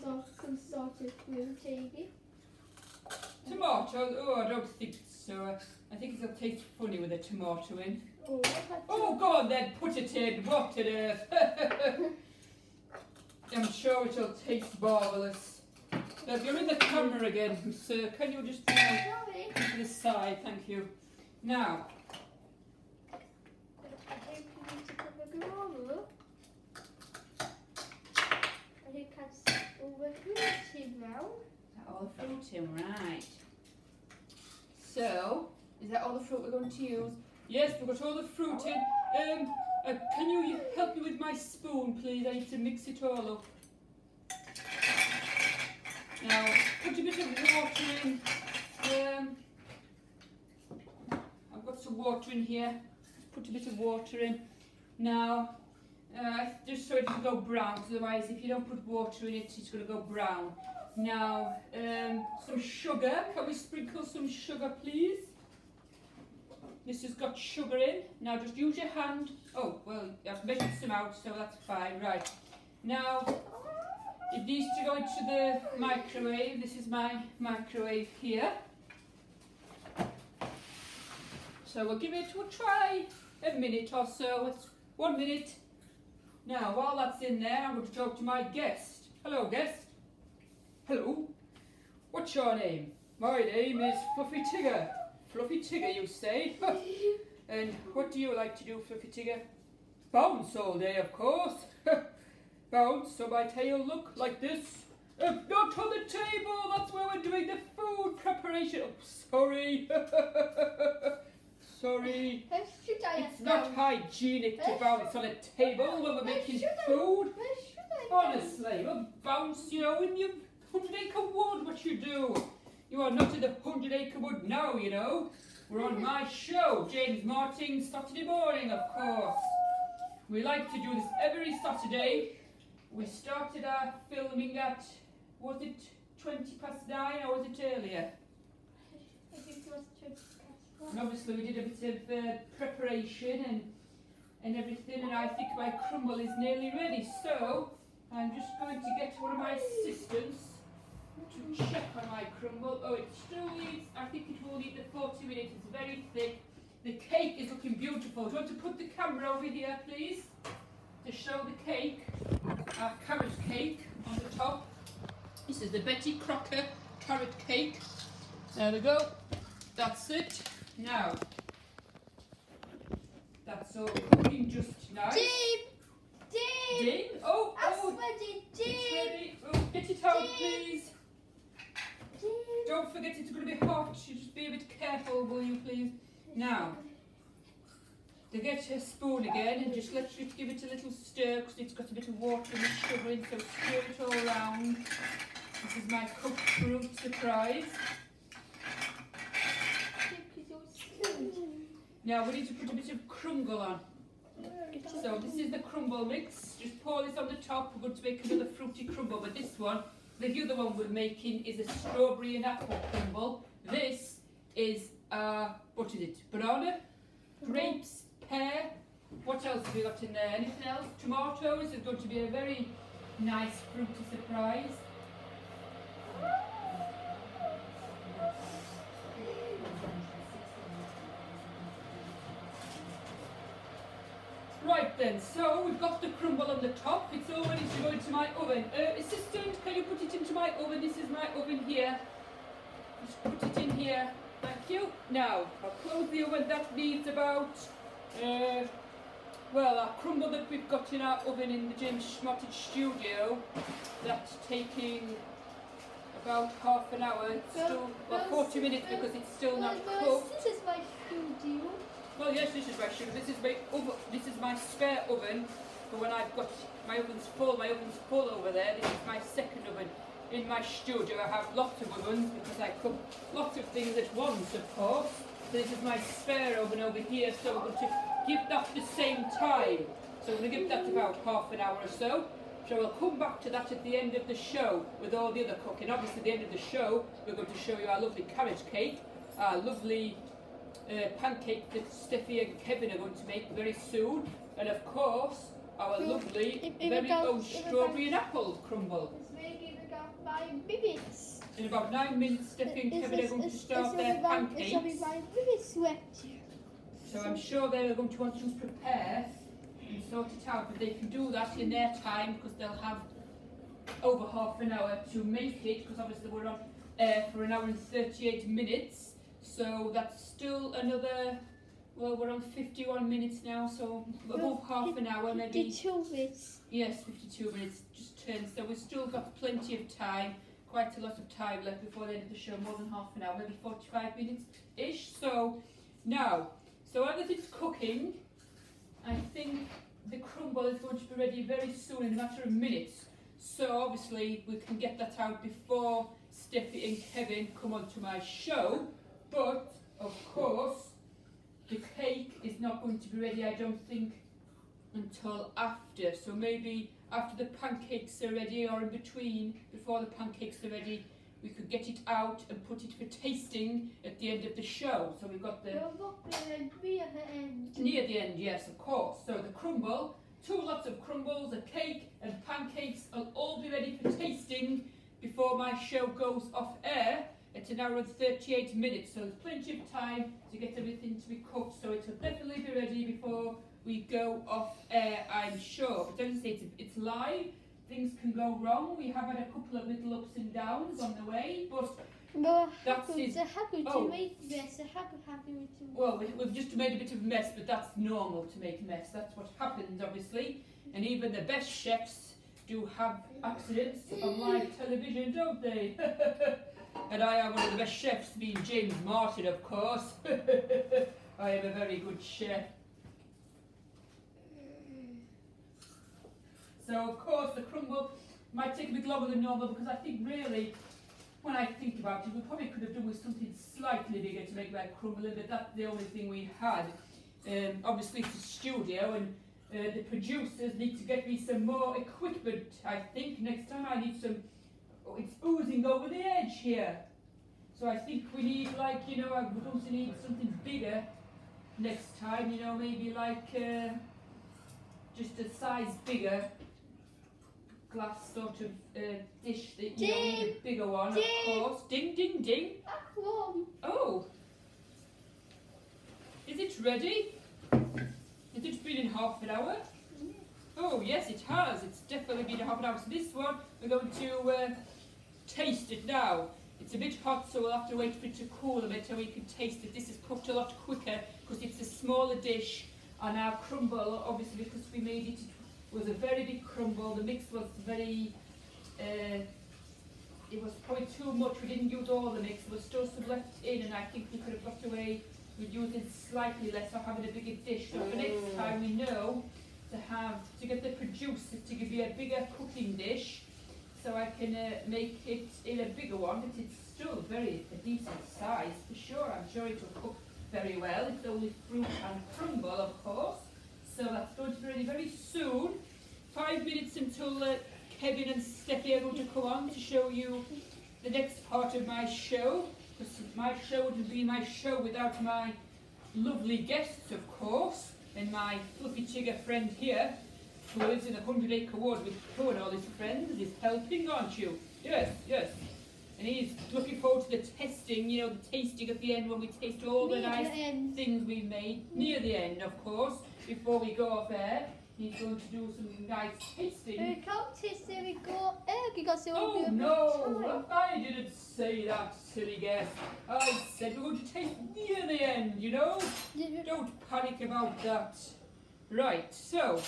or some sort of fruit, maybe. Tomatoes? Oh, I don't think so. I think it'll taste funny with a tomato in. Oh, Oh, go on then, put it in. What on earth? I'm sure it'll taste marvellous. Look, you're in the camera again, sir. Can you just sorry. to the side? Thank you. Now, I think you need to put the guava. I think that's all the fruit in now. is that all the fruit in? Right. So, is that all the fruit we're going to use? Yes, we've got all the fruit in. Can you help me with my spoon, please? I need to mix it all up. Now, put a bit of water in. I've got some water in here. Put a bit of water in. Now, just so it doesn't go brown, because otherwise if you don't put water in it, it's going to go brown. Now, some sugar. Can we sprinkle some sugar, please? This has got sugar in. Now just use your hand. Oh, well, I've measured some out, so that's fine. Right. Now, it needs to go into the microwave. This is my microwave here. So we'll give it a try. A minute or so. It's 1 minute. Now, while that's in there, I'm going to talk to my guest. Hello, guest. Hello. What's your name? My name is Fluffy Tigger. Fluffy Tigger, you say? And what do you like to do, Fluffy Tigger? Bounce all day, of course. Bounce so my tail look like this. Not on the table, that's where we're doing the food preparation. Oh, sorry. Sorry. Should I It's not hygienic to bounce on a table when we're making food. Honestly, we'll bounce, you know, in your 100-acre wood, what you do. You are not in the 100-acre wood now, you know. We're on my show, James Martin's Saturday morning, of course. We like to do this every Saturday. We started our filming at, was it 9 or was it earlier? I think it was 20 And obviously we did a bit of preparation and everything, and I think my crumble is nearly ready. So I'm just going to get one of my assistants to check on my crumble. Oh, it still needs, I think it will need the 40 minutes. It's very thick. The cake is looking beautiful. Do you want to put the camera over here, please, to show the cake, our carrot cake on the top. This is the Betty Crocker carrot cake. There we go. That's it. Now, that's all cooking just nice. Ding! Oh, ready, it's ready. Oh, get it out, please. Don't forget it's going to be hot. You just be a bit careful, will you, please? Now, to get a spoon again and just literally give it a little stir because it's got a bit of water and sugar in, so stir it all around. This is my cooked fruit surprise. Now we need to put a bit of crumble on. So this is the crumble mix. Just pour this on the top. We're going to make another fruity crumble, but this one, the other one we're making is a strawberry and apple crumble. This is, what is it? Banana, grapes, pear. What else have we got in there? Anything else? Tomatoes. It's going to be a very nice fruity surprise. Right then, so we've got the crumble on the top. It's all ready to go into my oven. Assistant, can you put it into my oven? This is my oven here. Just put it in here. Thank you. Now, I'll close the oven. That needs about, well, our crumble that we've got in our oven in the James Schmottage studio, that's taking about half an hour. It's still, well, 40 minutes because it's still not cooked. This is my studio. Well, yes, this is my sugar. This is my oven. This is my spare oven for when I've got my oven's full. My oven's full over there. This is my second oven. In my studio, I have lots of ovens because I cook lots of things at once, of course. So this is my spare oven over here. So we're going to give that the same time. So we're going to give that about half an hour or so. So we'll come back to that at the end of the show with all the other cooking. Obviously, at the end of the show, we're going to show you our lovely carrot cake, our lovely pancake that Steffi and Kevin are going to make very soon, and of course our lovely very own strawberry and apple crumble. It's making about 9 minutes. In about 9 minutes, Steffi and Kevin are going to start their pancakes. It's 9 minutes left. So I'm sure they're going to want to prepare and sort it out, but they can do that in their time because they'll have over half an hour to make it, because obviously we're on air for 1 hour and 38 minutes. So that's still another, well, we're on 51 minutes now, so above half an hour maybe. 52 minutes. Yes, 52 minutes just turned, so we've still got plenty of time, quite a lot of time left before the end of the show, more than half an hour, maybe 45 minutes-ish. So now, so everything's cooking. I think the crumble is going to be ready very soon, in a matter of minutes. So obviously we can get that out before Steffi and Kevin come onto my show. But, of course, the cake is not going to be ready, I don't think, until after. So maybe after the pancakes are ready, or in between, before the pancakes are ready, we could get it out and put it for tasting at the end of the show. So we've got the... Near the end. Near the end, yes, of course. So the crumble, 2 lots of crumbles, a cake and pancakes will all be ready for tasting before my show goes off air. It's 1 hour and 38 minutes, so there's plenty of time to get everything to be cooked, so it'll definitely be ready before we go off air, I'm sure. But don't say it's live, things can go wrong. We have had a couple of little ups and downs on the way, but no, that's it. To make mess. Well, we've just made a bit of a mess, but that's normal to make a mess. That's what happens, obviously. And even the best chefs do have accidents on live television, don't they? And I am one of the best chefs, being James Martin, of course. I am a very good chef. So, of course, the crumble might take a bit longer than normal, because I think really, when I think about it, we probably could have done with something slightly bigger to make my crumble in, but that's the only thing we had. Obviously, it's a studio, and the producers need to get me some more equipment, I think. Next time I need some... Oh, it's oozing over the edge here. So I think we need, like, you know, we're going to need something bigger next time, you know, maybe like just a size bigger glass sort of dish that, you know, we need a bigger one, of course. Ding, ding, ding. Oh. Is it ready? Has it been in half an hour? Oh, yes, it has. It's definitely been a half an hour. So this one, we're going to taste it now. It's a bit hot, so we'll have to wait for it to cool a bit so we can taste it. This is cooked a lot quicker because it's a smaller dish. And our crumble, obviously, because we made it, it was a very big crumble. The mix was very, it was probably too much. We didn't use all the mix. There was still some left in, and I think we could have got away with using slightly less or having a bigger dish. So for next time, we know to get the producers to give you a bigger cooking dish, so I can make it in a bigger one, but it's still a decent size for sure. I'm sure it will cook very well. It's only fruit and crumble, of course. So that's going to be ready very soon. 5 minutes until Kevin and Steffi are going to come on to show you the next part of my show. Because my show wouldn't be my show without my lovely guests, of course, and my fluffy chigger friend here, who lives in a 100-acre wood with Pooh and all his friends, is helping, aren't you? Yes, yes. And he's looking forward to the testing, you know, the tasting at the end when we taste all the nice things we made. Near the end, of course, before we go off air. He's going to do some nice tasting. We can't taste it, we got egg, because it will Oh be a no, I didn't say that, silly guest. I said we're going to taste near the end, you know? Don't panic about that. Right, so,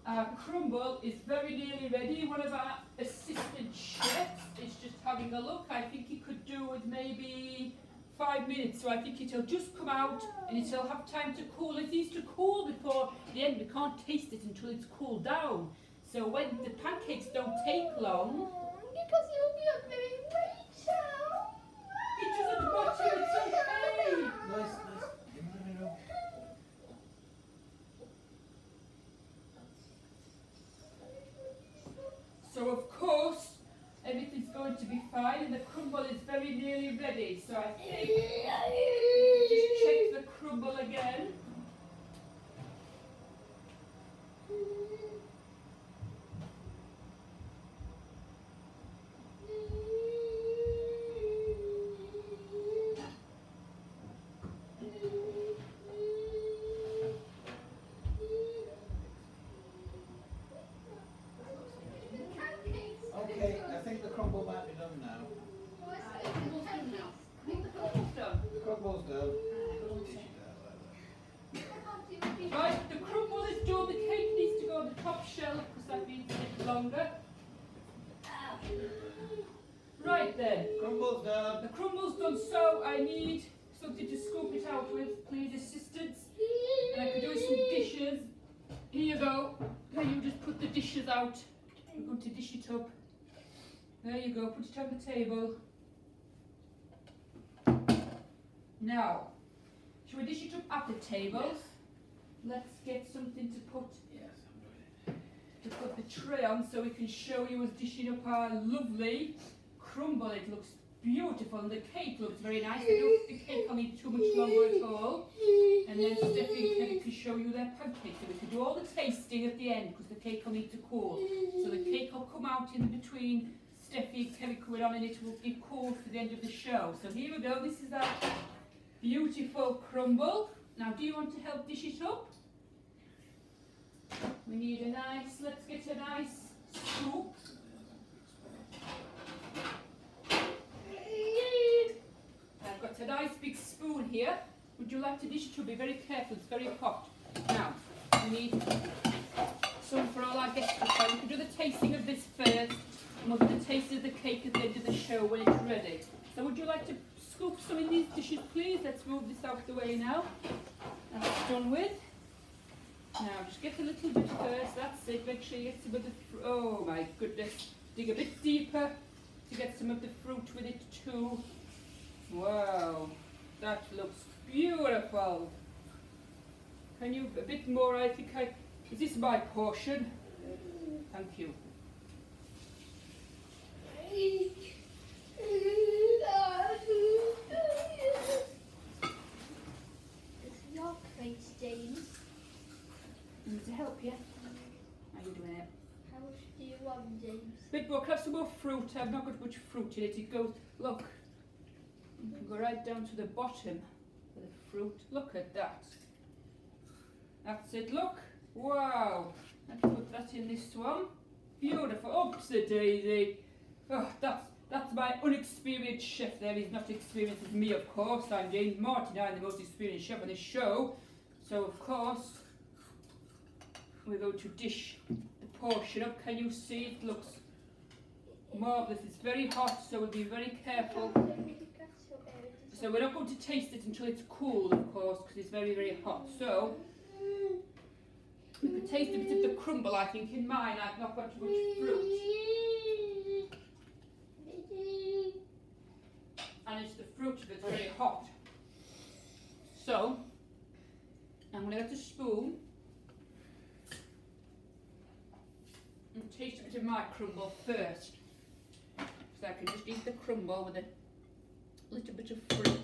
our crumble is very nearly ready. One of our assistant chefs is just having a look. I think he could do with maybe 5 minutes, so I think it'll just come out and it'll have time to cool. It needs to cool before the end. We can't taste it until it's cooled down. So when the pancakes don't take long, because it will be a very later. it doesn't matter, it's okay. Nice. Give me a minute. So of course, everything's going to be fine and the crumble is very nearly ready. So I think, just check the crumble again. Okay, I think the crumble might be done now. The crumble's done. Right, the crumble is done, the cake needs to go on the top shelf because that needs a bit longer. Right then, Crumble's done. the crumble's done, so I need something to scoop it out with, please assistants. And I could do with some dishes. Here you go. Can you just put the dishes out? We're going to dish it up. There you go, put it on the table. Now, shall we dish it up at the table? Let's get something to put Yes, I'm doing it. to put the tray on so we can show you us dishing up our lovely crumble. It looks beautiful and the cake looks very nice. I don't think the cake will need too much longer at all. And then Steffi and Kevin can show you their pancakes. So we can do all the tasting at the end because the cake will need to cool. So the cake will come out in between Steffi and Kevin coming on and it will be cool for the end of the show. So here we go. This is our beautiful crumble. Now do you want to help dish it up? We need a nice, let's get a nice scoop. I've got a nice big spoon here. Would you like to dish it up? Be very careful, it's very hot. Now, we need some for all our guests. So we can do the tasting of this first, and we'll do the tasting of the cake at the end of the show when it's ready. So would you like to scoop some in these dishes, please? Let's move this out of the way now. That's done with. Now, just get a little bit first, that's it. Make sure you get some of the oh my goodness. Dig a bit deeper to get some of the fruit with it too. Wow, that looks beautiful. Can you, a bit more, I think is this my portion? Thank you. It's your plate, James. Need to help you? How are you doing it? How much do you want, James? Bit more, have some more fruit. I've not got much fruit in it. It goes, look, you can go right down to the bottom of the fruit. Look at that. That's it, look. Wow. Let's put that in this one. Beautiful. Oopsie daisy. Oh, that's my unexperienced chef there. He's not experienced as me, of course. I'm James Martin. I'm the most experienced chef on this show. So, of course, we're going to dish the portion up. Can you see? It looks marvellous. It's very hot, so we'll be very careful. So we're not going to taste it until it's cool, of course, because it's very, very hot. So we can taste a bit of the crumble, I think, in mine. I've not got too much fruit. And it's the fruit that's very hot. So, I'm going to get a spoon and taste a bit of my crumble first. So I can just eat the crumble with a little bit of fruit.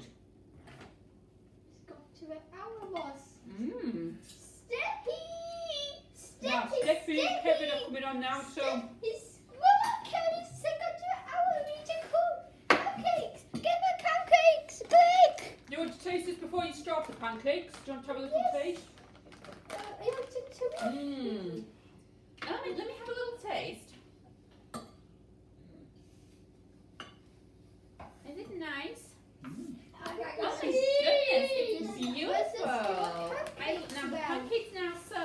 It's got to an hour, boss. Mmm. Steffi! Now, Steffi and Kevin are coming on now, so... Kevin said got to an hour. We need to cook pancakes. Get the pancakes, quick! You want to taste this before you start the pancakes? Do you want to have a little taste? I want to Mmm. Let me have a little taste. Is it nice? Oh my goodness, it's beautiful. Now the pancakes now, so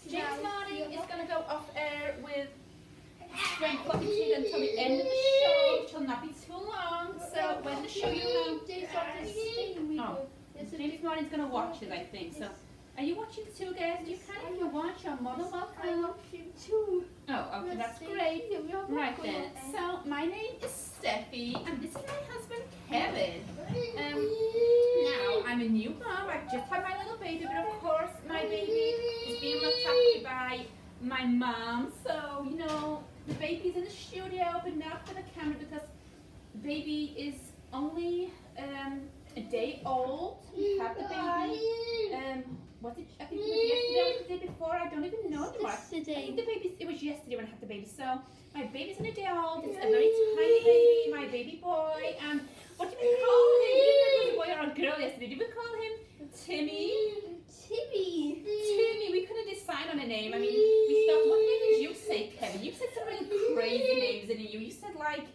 James Martin is going to go off air with Frank Clockington until the end of the show, which will not be too long. So when the show you have, James Martin's going to watch it, I think. So are you watching too, guys? You can if you want. You're more than welcome. I want you too. Oh, okay, that's great. Right then. So my name is Steffi, and this is my husband Kevin. Now I'm a new mom. I've just had my little baby, but of course my baby is being looked after by my mom. So you know the baby's in the studio, but not for the camera because the baby is only a day old. We had the baby. Was it? I think it was yesterday or the day before. I don't even know anymore. I think the baby. It was yesterday when I had the baby. So my baby's in a day old. It's a very tiny baby. My baby boy. What did we call him? We didn't know if it was a boy or a girl yesterday. Did we call him Timmy? Timmy. Timmy. We couldn't decide on a name. I mean, we thought, what name did you say, Kevin? You said some really crazy names, didn't you? You said like,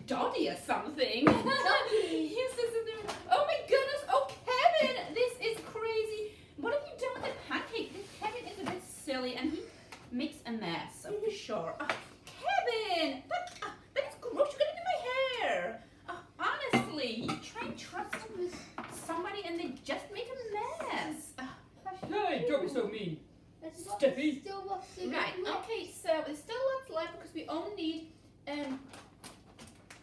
Dottie or something. You said something. Oh my goodness. Oh, Kevin, this is crazy. What have you done with the pancake? This Kevin is a bit silly and he makes a mess, so for sure. Oh, Kevin, that is gross. You're gonna do my hair. Honestly, you try and trust somebody and they just make a mess. Hey, don't be so mean. Steffi. Right, okay, so there's still lots left because we only need,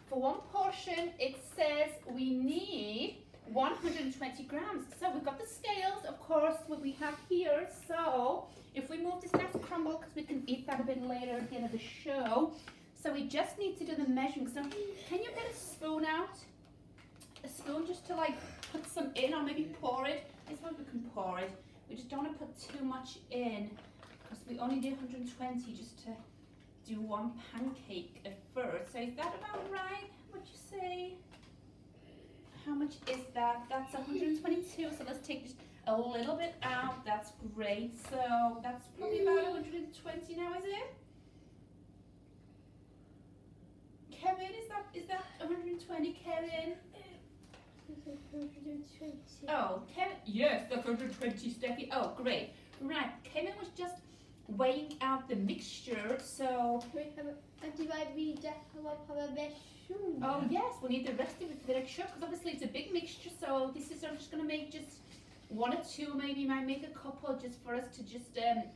for one portion, it says we need 120 grams. So we've got the scales, of course, what we have here. So if we move this next crumble, because we can eat that a bit later at the end of the show. So we just need to do the measuring. So can you get a spoon out? A spoon just to like put some in or maybe pour it. I suppose we can pour it. We just don't want to put too much in because we only do 120 just to do one pancake at first. So is that about right? Would you say? How much is that? That's 122. So let's take just a little bit out. That's great. So that's probably about 120 now, is it? Kevin, is that 120, Kevin? 120. Oh, Kevin. Yes, that's 120, Steffi. Oh, great. Right, Kevin was just weighing out the mixture, so... Oh yes, we need the rest of it to make sure, because obviously it's a big mixture, so this is, I'm just going to make just one or two, maybe might make a couple just for us to just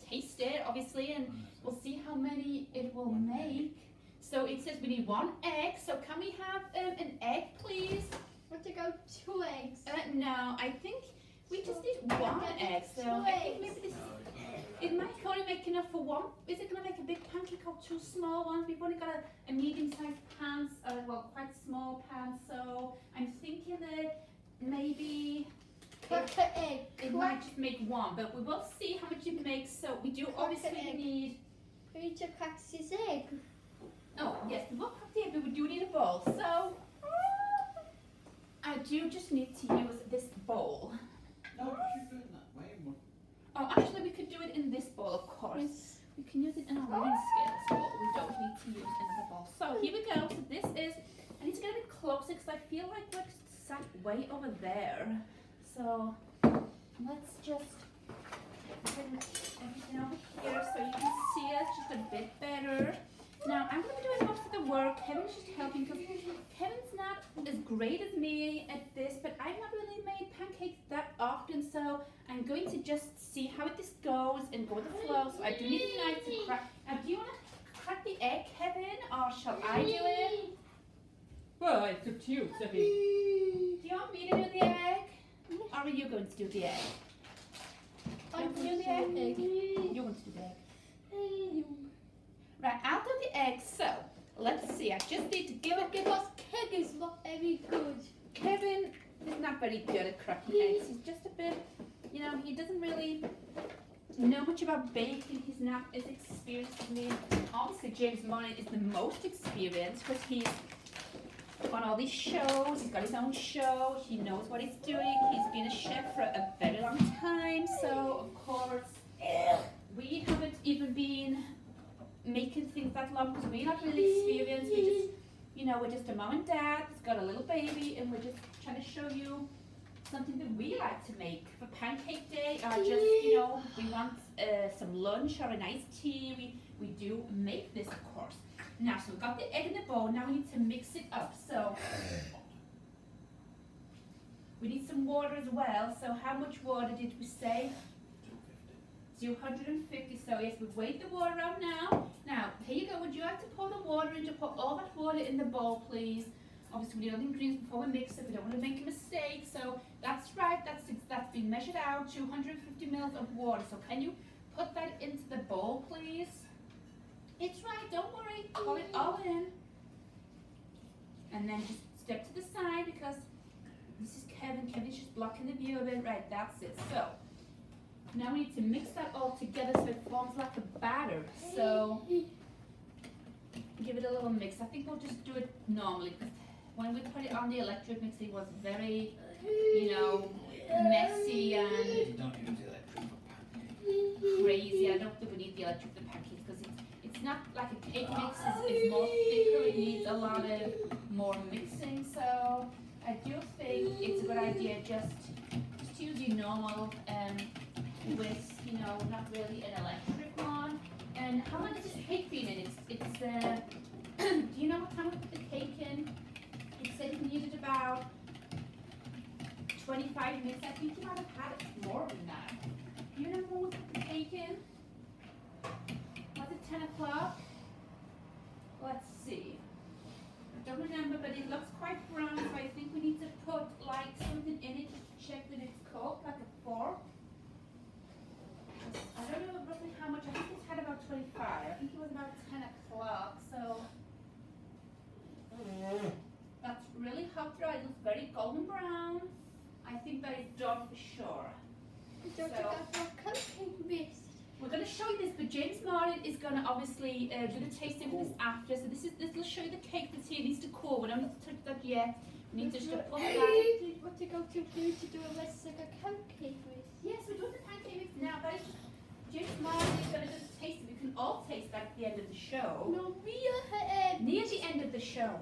taste it, obviously, and we'll see how many it will make. So it says we need 1 egg, so can we have an egg, please? Want to go 2 eggs? No, I think we just need 1 egg, so I think maybe this, it might only make enough for one. Is it going to make a big pancake or 2 small ones? We've only got a medium-sized pan, well, quite small pan, so I'm thinking that maybe it might just make 1, but we will see how much it makes. So we do obviously need... We need to crack this egg. Oh, yes, we will crack the egg, but we do need a bowl. So I do just need to use this bowl. No, because you're doing that way more. Oh, actually, we could do it in this bowl, of course. Yes. We can use it in our weighing scales bowl. We don't need to use another bowl. So here we go. So this is, I need to get a bit closer because I feel like we're sat way over there. So let's just bring everything over here so you can see us just a bit better. Now, I'm going to be doing most of the work. Kevin's just helping because Kevin's not as great as me at this, but I've not really made pancakes that often, so I'm going to just see how this goes and go with the flow. So I do need a knife to crack. Now, do you want to crack the egg, Kevin, or shall I do it? Well, it's up to you, Steffi. Do you want me to do the egg? Or are you going to do the egg? You want to do the egg? You want to do the egg? Right, I'll do the egg. So, let's see. I just need to give it. Because Keg is not very good. Kevin is not very good at cracking eggs. He's just a bit, you know, he doesn't really know much about baking. He's not as experienced as me. Obviously, James Martin is the most experienced because he's on all these shows. He's got his own show. He knows what he's doing. He's been a chef for a very long time. So, of course, we haven't even been making things that long because we're not really experienced. We just, you know, we're just a mom and dad that's got a little baby, and we're just trying to show you something that we like to make for pancake day, or just, you know, we want some lunch or a nice tea. We do make this, of course. Now, so we've got the egg in the bowl. Now we need to mix it up. So we need some water as well. So how much water did we say? 250. So yes, we've weighed the water out now. Now, here you go. Would you like to pour the water in? To put all that water in the bowl, please. Obviously, we need all the ingredients before we mix it. We don't want to make a mistake. So that's right. That's been measured out. 250 mils of water. So can you put that into the bowl, please? It's right. Don't worry. Pour it all in. And then just step to the side because this is Kevin. Kevin's just blocking the view of it. Right. That's it. So now we need to mix that all together so it forms like a batter. So give it a little mix. I think we'll just do it normally because when we put it on the electric mixer, it was very, you know, messy and You don't use the electric for pancakes. crazy. I don't think we need the electric for pancakes because it's not like a cake mix. It's more thicker. It needs a lot of more mixing. So I do think it's a good idea just to use your normal with, you know, not really an electric one. And how long has this cake been in? It's do you know what time we put the cake in? It said it needed about 25 minutes. I think you might have had it more than that. Do you remember when we put the cake in? Was it 10 o'clock? Let's see. I don't remember, but it looks quite brown, so I think we need to put like something in it to check that it's cooked, like a fork. I don't know roughly how much. I think it's had about 25. I think it was about 10 o'clock. So that's really hot dry. It looks very golden brown. I think that is done for sure. Don't you got your cupcake mix? We're going to show you this, but James Martin is going to obviously do the tasting for this after. So this will show you the cake that's here. It needs to cool. We don't need to touch that yet. We need to just put that. Want to go to food to do a rest like a cupcake mix? Yes, we're doing the pancake mix now. That is James Martin is going to do the tasting. We can all taste that at the end of the show. No, Near the end of the show.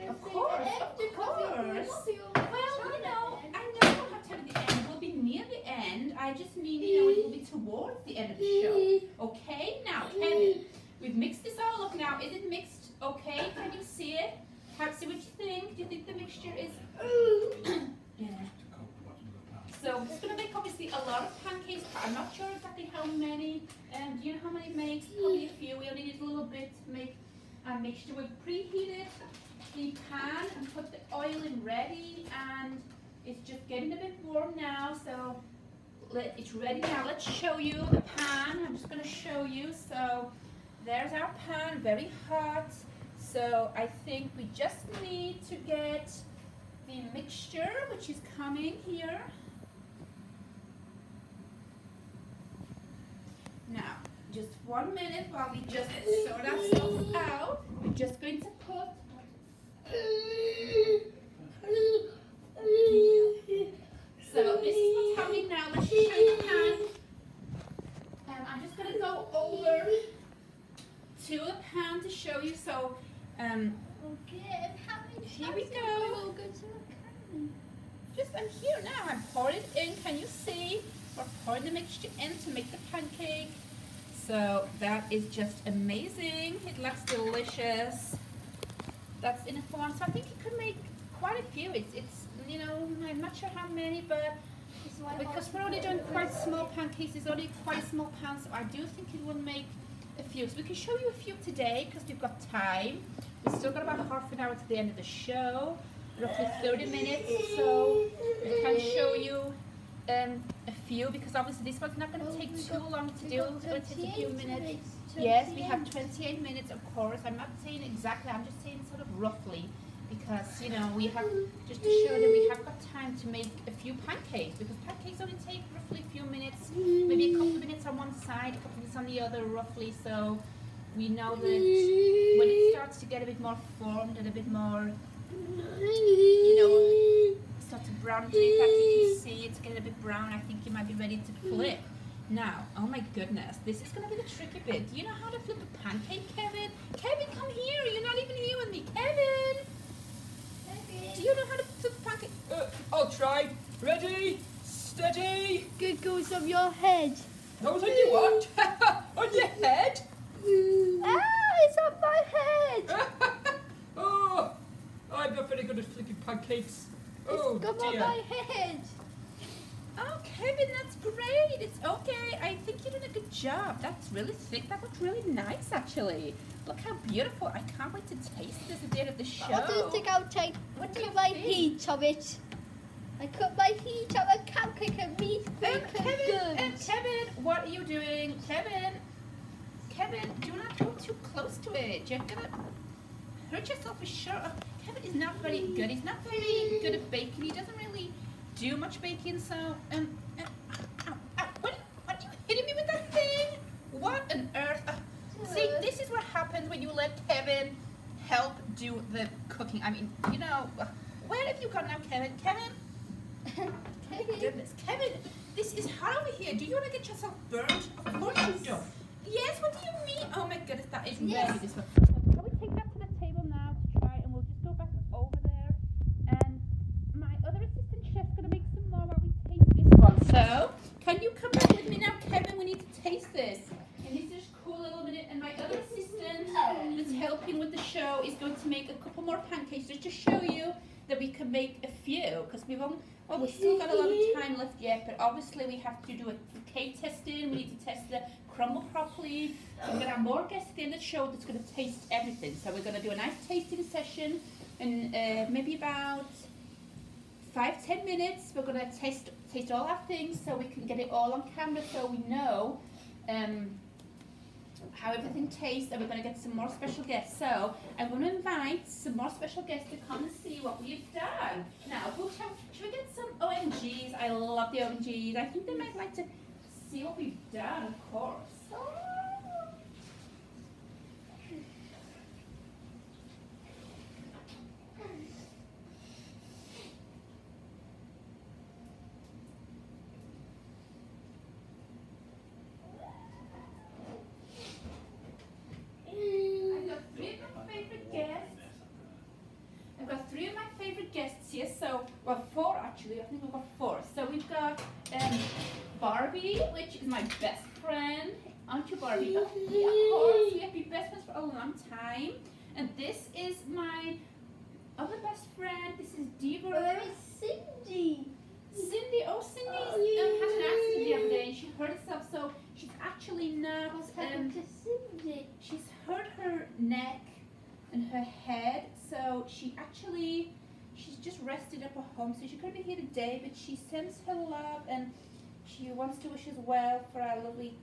Of course, of course. Well, you know, I know we'll have time at the end. We'll be near the end. I just mean, you know, it will be towards the end of the show. Okay? Now, Kevin, we've mixed this all up now. Is it mixed? Okay? Can you see it? See what you think? Do you think the mixture is... Yeah. So it's going to make obviously a lot of pancakes. I'm not sure exactly how many. Do you know how many it makes? Probably a few. We only need a little bit to make a mixture. We've preheated the pan and put the oil in ready, and it's just getting a bit warm now. So it's ready now. Let's show you the pan. I'm just going to show you. So there's our pan, very hot. So I think we just need to get the mixture, which is coming here. Now, just 1 minute while we just sort ourselves out. We're just going to put... So this is what's happening now. Let's show you the pan. I'm just going to go over to the pan to show you. So, okay, and how many here we go. Just I'm here now. I'm pouring it in. Can you see? We're pouring the mixture in to make the pancake. So that is just amazing. It looks delicious. That's in a form. So I think you could make quite a few. It's you know, I'm not sure how many, but This is why Because we're only doing quite small pancakes, it's only quite small pans, so I do think it will make a few. So we can show you a few today because we've got time. We've still got about half an hour to the end of the show, roughly 30 minutes, so we can show you a few because obviously this one's not going to take too long to do. It's going to take a few minutes. Yes, we have 28 minutes, of course. I'm not saying exactly, I'm just saying sort of roughly because, you know, we have just to show that we have got time to make a few pancakes because pancakes only take roughly a few minutes, maybe a couple of minutes on one side, a couple of minutes on the other roughly, so we know that when it starts to get a bit more formed and a bit more, you know, start to brown underneath, as you can see, it's getting a bit brown. I think you might be ready to flip. Now, oh my goodness, this is going to be the tricky bit. Do you know how to flip a pancake, Kevin? Kevin, come here. You're not even here with me. Kevin! Do you know how to flip a pancake? I'll try. Ready, steady. Good goes on your head. Goes on your what? On your head? Ah, it's on my head. Oh, I'm not very good at flipping pancakes. Oh It's come on dear. my head. Oh, Kevin, that's great. It's okay. I think you're doing a good job. That's really thick. That looks really nice, actually. Look how beautiful. I can't wait to taste this at the end of the show. What do you think I'll take? What do you Cut my think? heat of it. I cut my heat of a cupcake and meat bacon Kevin, goods. Kevin, what are you doing? Kevin, do not go too close to it. You're gonna hurt yourself for sure. Kevin is not very good. He's not very good at baking. He doesn't really do much baking, so what are you hitting me with that thing? What on earth? See, this is what happens when you let Kevin help do the cooking. I mean, you know, where have you gone now, Kevin? Kevin? My goodness, Kevin, this is hot over here. Do you want to get yourself burnt? Of course you don't. Yes, what do you mean? Oh my goodness, that is Yes. really this one. So can we take that to the table now to try, and we'll just go back over there. And my other assistant chef's going to make some more while we taste this one. So, can you come back with me now, Kevin? We need to taste this. And this is cool a little minute. And my other assistant that's helping with the show is going to make a couple more pancakes just to show you that we can make a few. Because we've still got a lot of time left yet, but obviously we have to do a cake testing. We need to test the crumble properly. We're going to have more guests at the end of the show that's going to taste everything. So we're going to do a nice tasting session in maybe about 5-10 minutes. We're going to taste all our things so we can get it all on camera so we know how everything tastes, and we're going to get some more special guests. So I'm going to invite some more special guests to come and see what we've done. Now, should we get some OMGs? I love the OMGs. I think they might like to see what we've done, of course. Here, so well, 4 actually. I think we've got 4. So we've got Barbie, which is my best friend. Aren't you, Barbie? Yeah, of course. We have been best friends for a long time. And this is my other best friend. This is Diva. Where is Cindy? Cindy. Oh, Cindy had an accident the other day. She hurt herself, so she's actually not. What's happened to Cindy? She's hurt her neck and her head, so she's just rested up at home, so she couldn't be here today, but she sends her love and she wants to wish us well for our lovely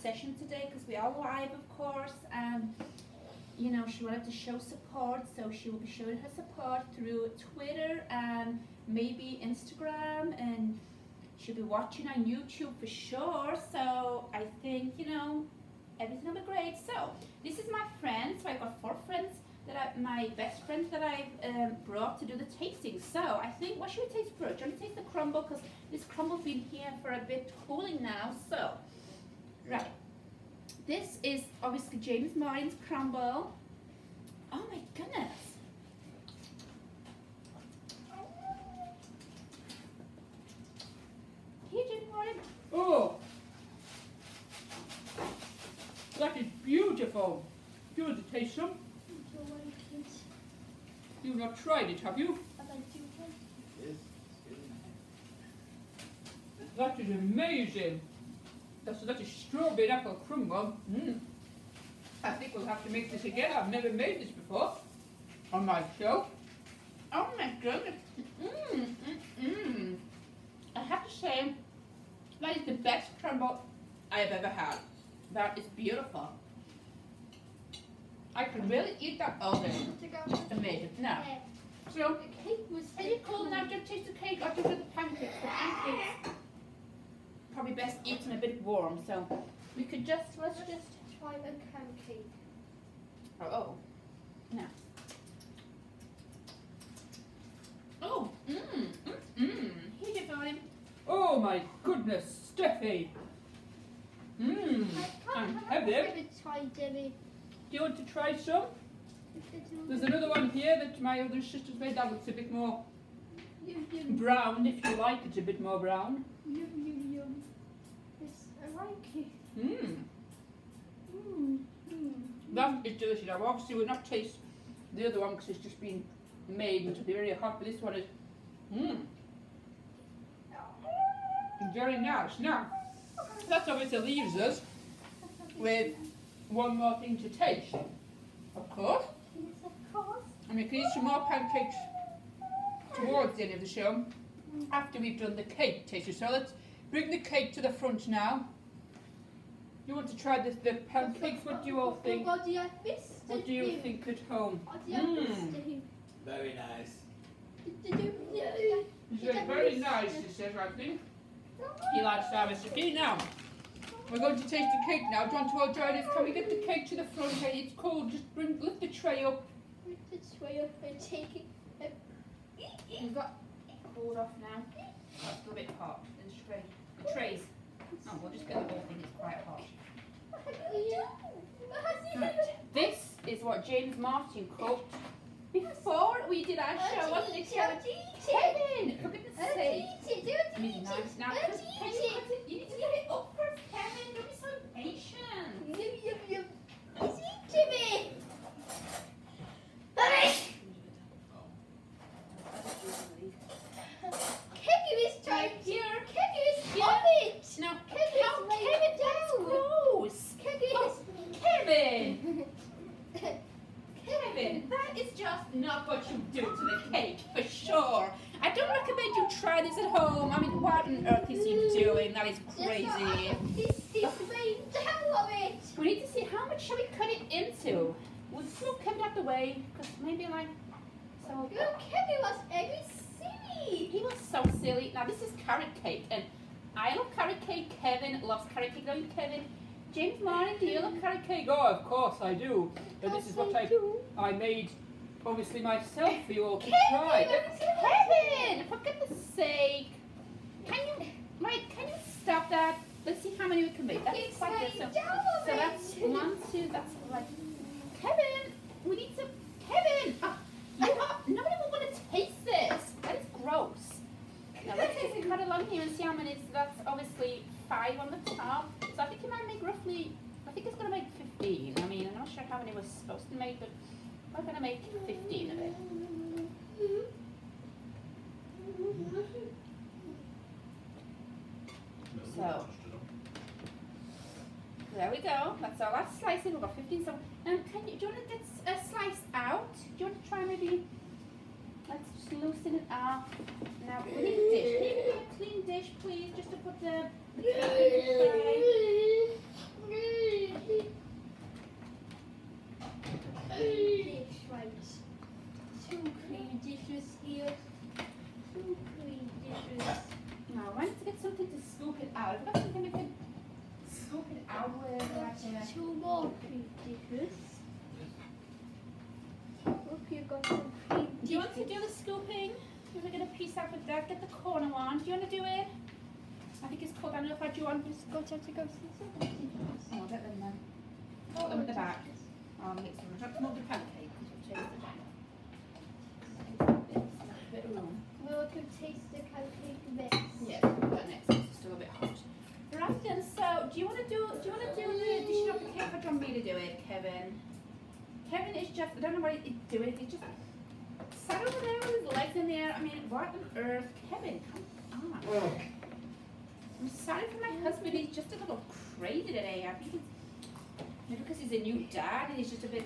session today, because we are live, of course, and you know, she wanted to show support, so she will be showing her support through Twitter and maybe Instagram, and she'll be watching on YouTube for sure, so I think, you know, everything will be great. So this is my friend, so I've got 4 friends my best friends that I've brought to do the tasting. So I think, what should we taste first? Do you want to taste the crumble? Because this crumble's been here for a bit cooling now. So, right. This is obviously James Martin's crumble. Oh my goodness. Here, James Martin. Oh, that is beautiful. Do you want to taste some? You've not tried it, have you? I like to Yes, it's That is amazing. That is strawberry apple crumble. I think we'll have to make this again. I've never made this before on my show. Oh my goodness. I have to say, that is the best crumble I have ever had. That is beautiful. I could really eat that all day. It's amazing. Now, so, The cake was are you cool now? Do you taste the cake or do you do the pancakes? The pancakes probably best eaten a bit warm, so we could just, let's just try a pancake. Oh, no. Oh, Here you go. Oh my goodness, Steffi. And Heather, Never tried Debbie. do you want to try some? There's another one here that my other sister's made. That looks a bit more brown, if you like it a bit more brown. Yum. Yes, I like it. That is delicious. Now, obviously, we'll not taste the other one because it's just been made and to be very hot, but this one is very nice. Now, that obviously leaves us with one more thing to taste, of course. Yes, of course. And we can eat some more pancakes towards the end of the show after we've done the cake taster. So let's bring the cake to the front now. You want to try the pancakes? What do you all think? What do you have this? What do you think at home? What do you have this? Very nice. It's very nice, he says, I think. He likes to have a zucchini. Now, we're going to taste the cake now. Do you want to all join us? Can we get the cake to the front? Hey, it's cold. Just lift the tray up. Lift the tray up and take it. We've got it cooled off now. That's a bit hot. And tray. The trays. Oh, we'll just get the whole thing. It's quite hot. Right. This is what James Martin cooked before we did our show, wasn't it, Kevin? For goodness sake. Really nice. Now, can you cut it? You need to get it up first, Kevin. Don't be so impatient. Right here. Now, Kevin, that's gross. Kevin! Kevin, that is just not what you do to the cake, for sure. I don't recommend you try this at home. I mean, what on earth is you doing? That is crazy. We need to see how much shall we cut it into. We'll just move Kevin out the way, because maybe like, so. Kevin was very silly. He was so silly. Now this is carrot cake, and I love carrot cake. Kevin loves carrot cake. Don't you, Kevin? James Martin, do you love carrot cake? Oh, of course I do. But this is what I made, obviously, myself for you all to try. Kevin, for goodness sake. Can you stop that? Let's see how many we can make. That's quite good. So that's 1, 2, that's like, Kevin, we need to, Kevin, nobody will want to taste this. That is gross. Now let's just cut along here and see how many, so that's obviously 5 on the top. So I think it might make roughly, I think it's going to make 15. I mean, I'm not sure how many we're supposed to make, but we're going to make 15 of it. So, there we go. That's all that's slicing. We've got 15. So, do you want to get sliced out? Do you want to try maybe, let's just loosen it up. Now, we need a dish. Can you give me a clean dish, please, just to put the cake in the tray? Dish, right. 2 clean dishes here. 2 clean dishes. Now, I want to get something to scoop it out. I've got something we can scoop it out with. Like 2 more clean dishes. Look, you got some clean dishes. do you want to do the scooping? We're going to piece out with that. Get the corner one. Do you want to do it? I think it's cold. I don't know if I do one. Just go to go see some dishes. Oh, get them then. Put them at the back. I'll mix them. I'll have to move the pancake because we'll change the back. A bit of room. We'll can taste the pancake next. Yeah, we'll put that next. It's still a bit hot. Right then. So, do you want to do the dishing up the cake, or do you want me to do it, Kevin? Kevin is just, I don't know what he's doing. He's just sat over there with his legs in the air. I mean, what on earth, Kevin? Come on. I'm sorry for my husband, he's just a little crazy today. I think it's maybe because he's a new dad and he's just a bit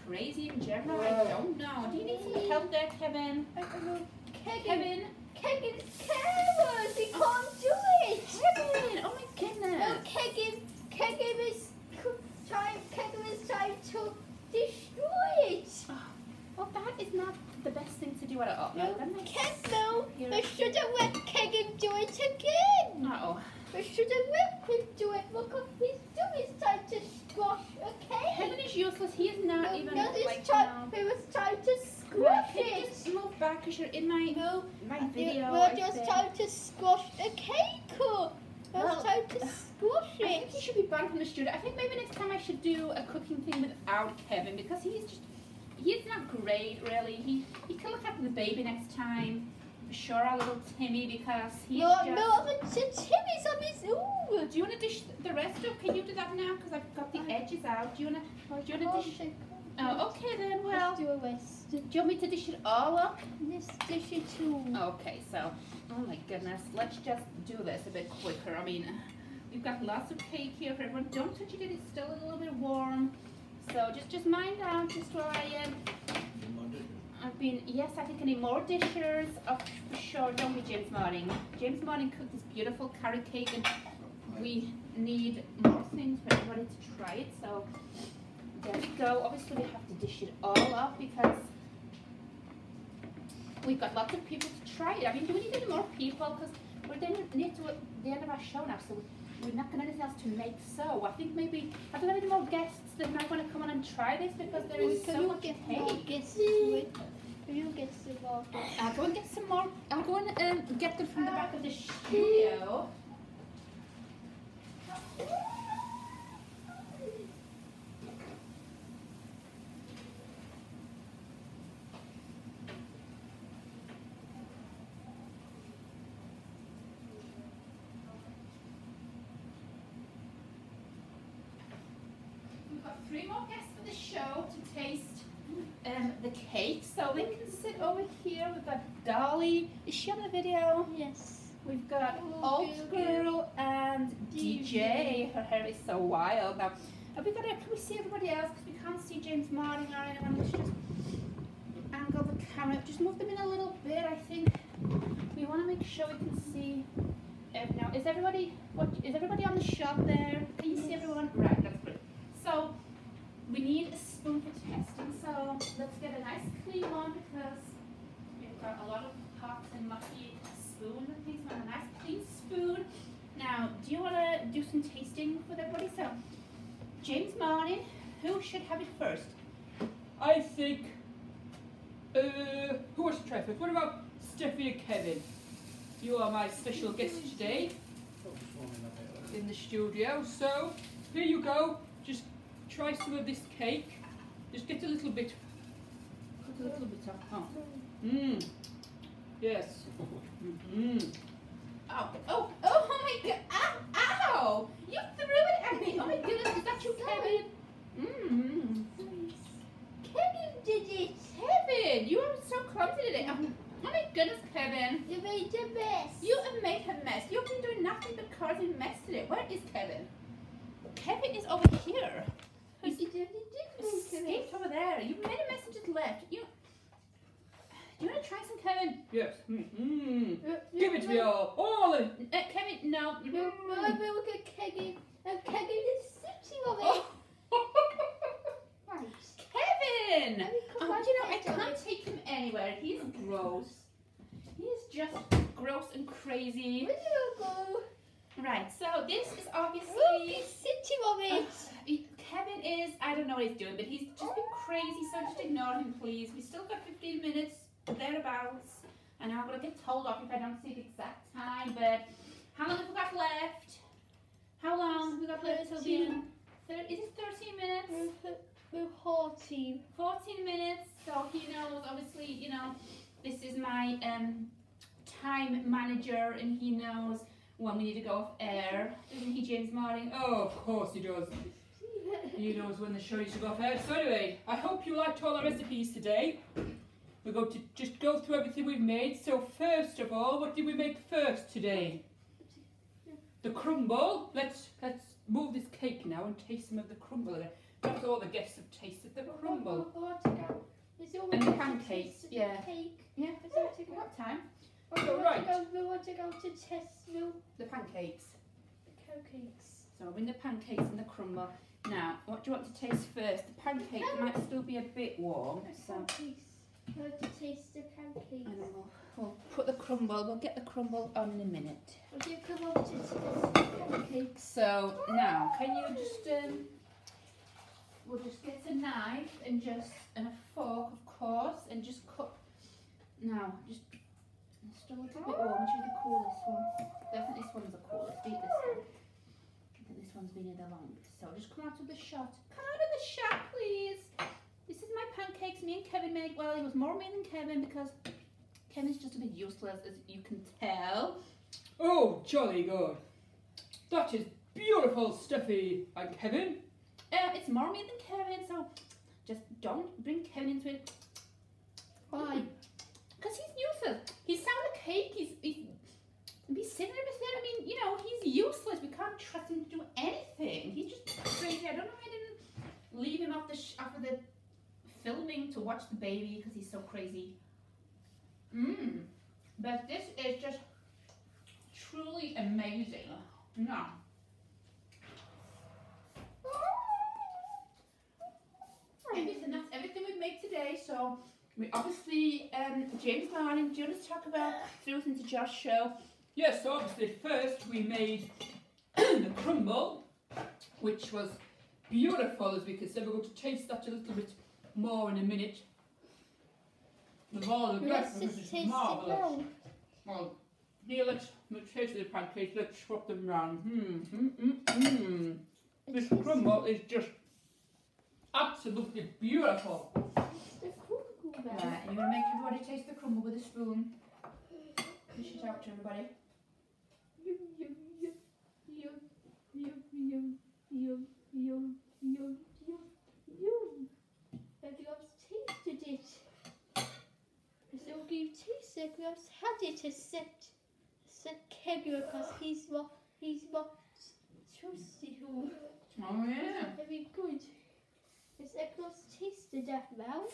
crazy in general. I don't know. Do you need some help there, Kevin? Kevin? Kevin, it's careless. He can't do it. Kevin! Oh my goodness. No, Kevin is trying to destroy it. Well, that is not the best thing to do at all. No, No. we should have let Kevin do it again. Uh-oh. We should have let him do it. Look what he's doing. He's trying to squash a cake. Kevin is useless. He is not even he was trying to squash it. Just move back because you're in my video. We're just trying to squash a cake. We're Well, trying to squash I think it. he should be banned from the studio. I think maybe next time I should do a cooking thing without Kevin because he's not great really. He can look after the baby next time. For sure, our little Timmy because he's Timmy's on his own. Do you want to dish the rest up? Can you do that now? Because I've got the edges out. Do you want to dish? Oh, okay then. Well, Let's do a rest. do you want me to dish it all up? Let's dish it too. Okay, so, oh my goodness, let's just do this a bit quicker. I mean, we've got lots of cake here for everyone. Don't touch it, it's still a little bit warm. So just mind out, just while yes, I think I need more dishes. Oh, for sure, don't be James Martin. James Martin cooked this beautiful carrot cake and we need more things for everybody to try it. So, there we go. Obviously, we have to dish it all up because we've got lots of people to try it. I mean, do we need any more people? Because we're near to the end of our show now, so we've not got anything else to make. So I think maybe, have we got any more guests that might want to come on and try this? Because there is so much cake. You get some more. I'll go and get some more. I'll go and get them from the back of the studio. We've got 3 more guests for the show to taste the cake, so they can sit over here. We've got Dolly. Is she on the video? Yes. We've got Alt Girl and DJ. Her hair is so wild. Now, can we see everybody else? Because we can't see James Martin or anyone. Let's just angle the camera. Just move them in a little bit. I think we want to make sure we can see. Now, is everybody on the shot there? Can you see everyone? Right, that's great. So, we need a spoon for testing, so let's get a nice clean one because we've got a lot of hot and mucky spoon and things. So a nice clean spoon. Now, do you want to do some tasting with everybody? So, James Martin, who should have it first? I think, who wants to try first? What about Steffi and Kevin? You are my special guest today in the studio, so here you go. Just try some of this cake. Just get a little bit, cut a little bit off. Oh. Yes. Oh my god, ow! You threw it at me. Oh my goodness, is that you, Kevin? Kevin did it. Kevin, you are so clumsy today. Oh my goodness, Kevin. You made a mess. You have made a mess. You've been doing nothing but causing mess today. Where is Kevin? Kevin is over here. He's escaped over there. You made a mess and just left. Do you want to try some, Kevin? Yes. Give it to me all of it. Kevin, no. Look at Kevin. Kevin is sitting on it. Kevin! I I can't take him anywhere. He's gross. He's just gross and crazy. Where do you go? Right, so this is obviously... Look, he's sitting on it. Kevin is, I don't know what he's doing, but he's just been crazy, so just ignore him, please. We still got 15 minutes, thereabouts. And I'm going to get told off if I don't see the exact time, but how long have we got left? How long have we got left till the end? Is it 13 minutes? We're 14. 14 minutes, so he knows, obviously, this is my time manager, and he knows when we need to go off air. Isn't he, James Martin? Oh, of course he does. He knows when the show needs to go off air. So anyway, I hope you liked all our recipes today. We're going to just go through everything we've made. So first of all, what did we make first today? the crumble. Let's move this cake now and taste some of the crumble. Not all the guests have tasted the crumble. And the pancakes, yeah. Cake. Yeah, Is that to go? what time? Oh, right. We want to go to test The pancakes. the cupcakes. So I'll bring the pancakes and the crumble. Now, what do you want to taste first? The pancakes might still be a bit warm, so... Pancakes. We want to taste the pancakes. And then we'll put the crumble, we'll get the crumble on in a minute. Would you come over to test the pancakes? So, now, can you just, we'll just get a knife and a fork, of course, and just cut. Now, just, it's still a little bit warm, which is the coolest one. Definitely this one's the coolest, beat this one. I think this one's been here the longest. So just come out of the shot. Come out of the shot, please. This is my pancakes me and Kevin made. Well, it was more me than Kevin because Kevin's just a bit useless, as you can tell. Oh, jolly good. That is beautiful, Steffi and Kevin. It's more me than Kevin, so just don't bring Kevin into it. Why? Because he's useless. He's selling the cake. He's sitting everything. I mean, you know, he's useless. We can't trust him to do anything. He's just crazy. I don't know why I didn't leave him after the filming to watch the baby because he's so crazy. But this is just truly amazing. No. That's everything we've made today. So we obviously, James Martin, do you want to talk about threw us into Josh's show? Yes, so obviously first we made the crumble, which was beautiful, as we can see. We're going to taste that a little bit more in a minute. The more the better, which is marvellous. Well, here, let's taste the pancakes. Let's swap them round. This crumble is just absolutely beautiful. Right, and you want to make everybody taste the crumble with a spoon. Dish it out to everybody. Everyone's tasted it. So you tasted, everyone's had it a set Kegger because he's what trusty who. Oh yeah. Very good. Has everyone's tasted that now?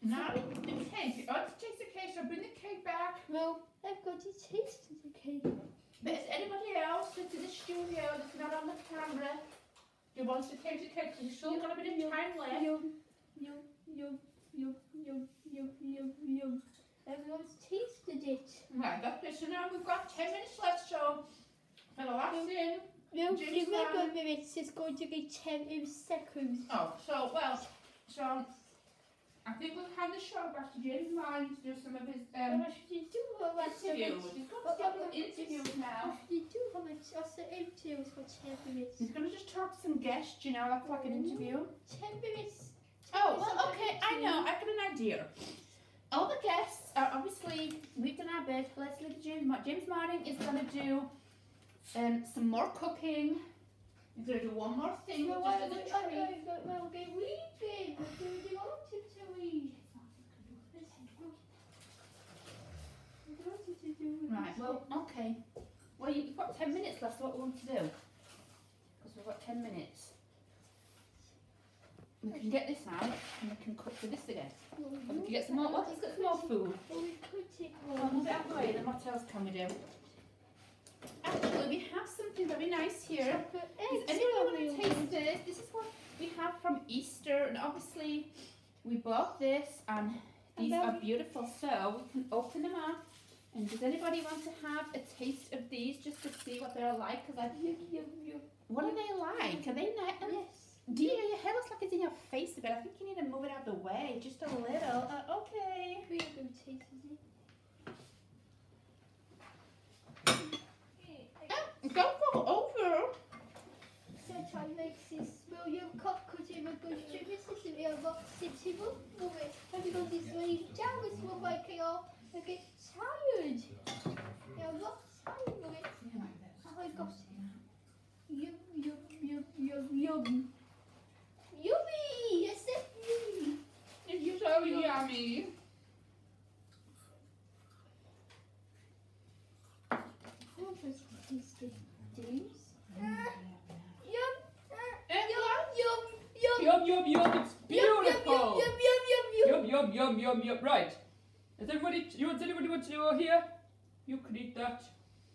Now, the cake. You ought to taste the cake, so bring the cake back. Well, everybody tasted the cake. But is anybody else that's in the studio that's not on the camera who wants to taste the cake? So you've still got a bit of time left. Everyone's tasted it. Right, that's it. So now we've got 10 minutes left, so for the last thing. No, James remember minutes is going to be 10 seconds. Oh, so I think we'll hand the show back to James Martin to do some of his interviews. He's got some interviews now. You do have interviews for 10 minutes. He's going to just talk to some guests, you know, that's like an interview. 10 minutes. Oh, well, okay, I know, I've got an idea. All the guests are obviously, we've done our bit. Let's leave James Martin. James Martin is going to do some more cooking. He's going to do one more thing, just as a treat. Well, get weeping. They want him to read. Right, well, okay. Well, you've got 10 minutes left, so what we want to do? Because we've got 10 minutes. We can get this out and we can cook for this again. And we can get some more, well, let's get some more food. Well, we could take Well, move it out of the way, then what else can we do? Actually, we have something very nice here. Does anybody want to taste this? This is what we have from Easter, and obviously we bought this, and these are beautiful, so we can open them up. And does anybody want to have a taste of these just to see what they're like? Because what are they like? Are they nice? Yes. Dear, your hair looks like it's in your face a bit. I think you need to move it out of the way just a little. Okay. We are going to taste it. Don't go over. So try makes this William Cock cutting a good strip. This is a rock city move it. Everybody's really down with one like they are. They get tired. They're not tired of it. Oh my gosh. Yum, yum, yum, yum, yum. Yummy! Yes, it's yummy. It's so yummy. Oh, that's tasty. yum, yum, yum. Right. Does anybody want to know here? You can eat that.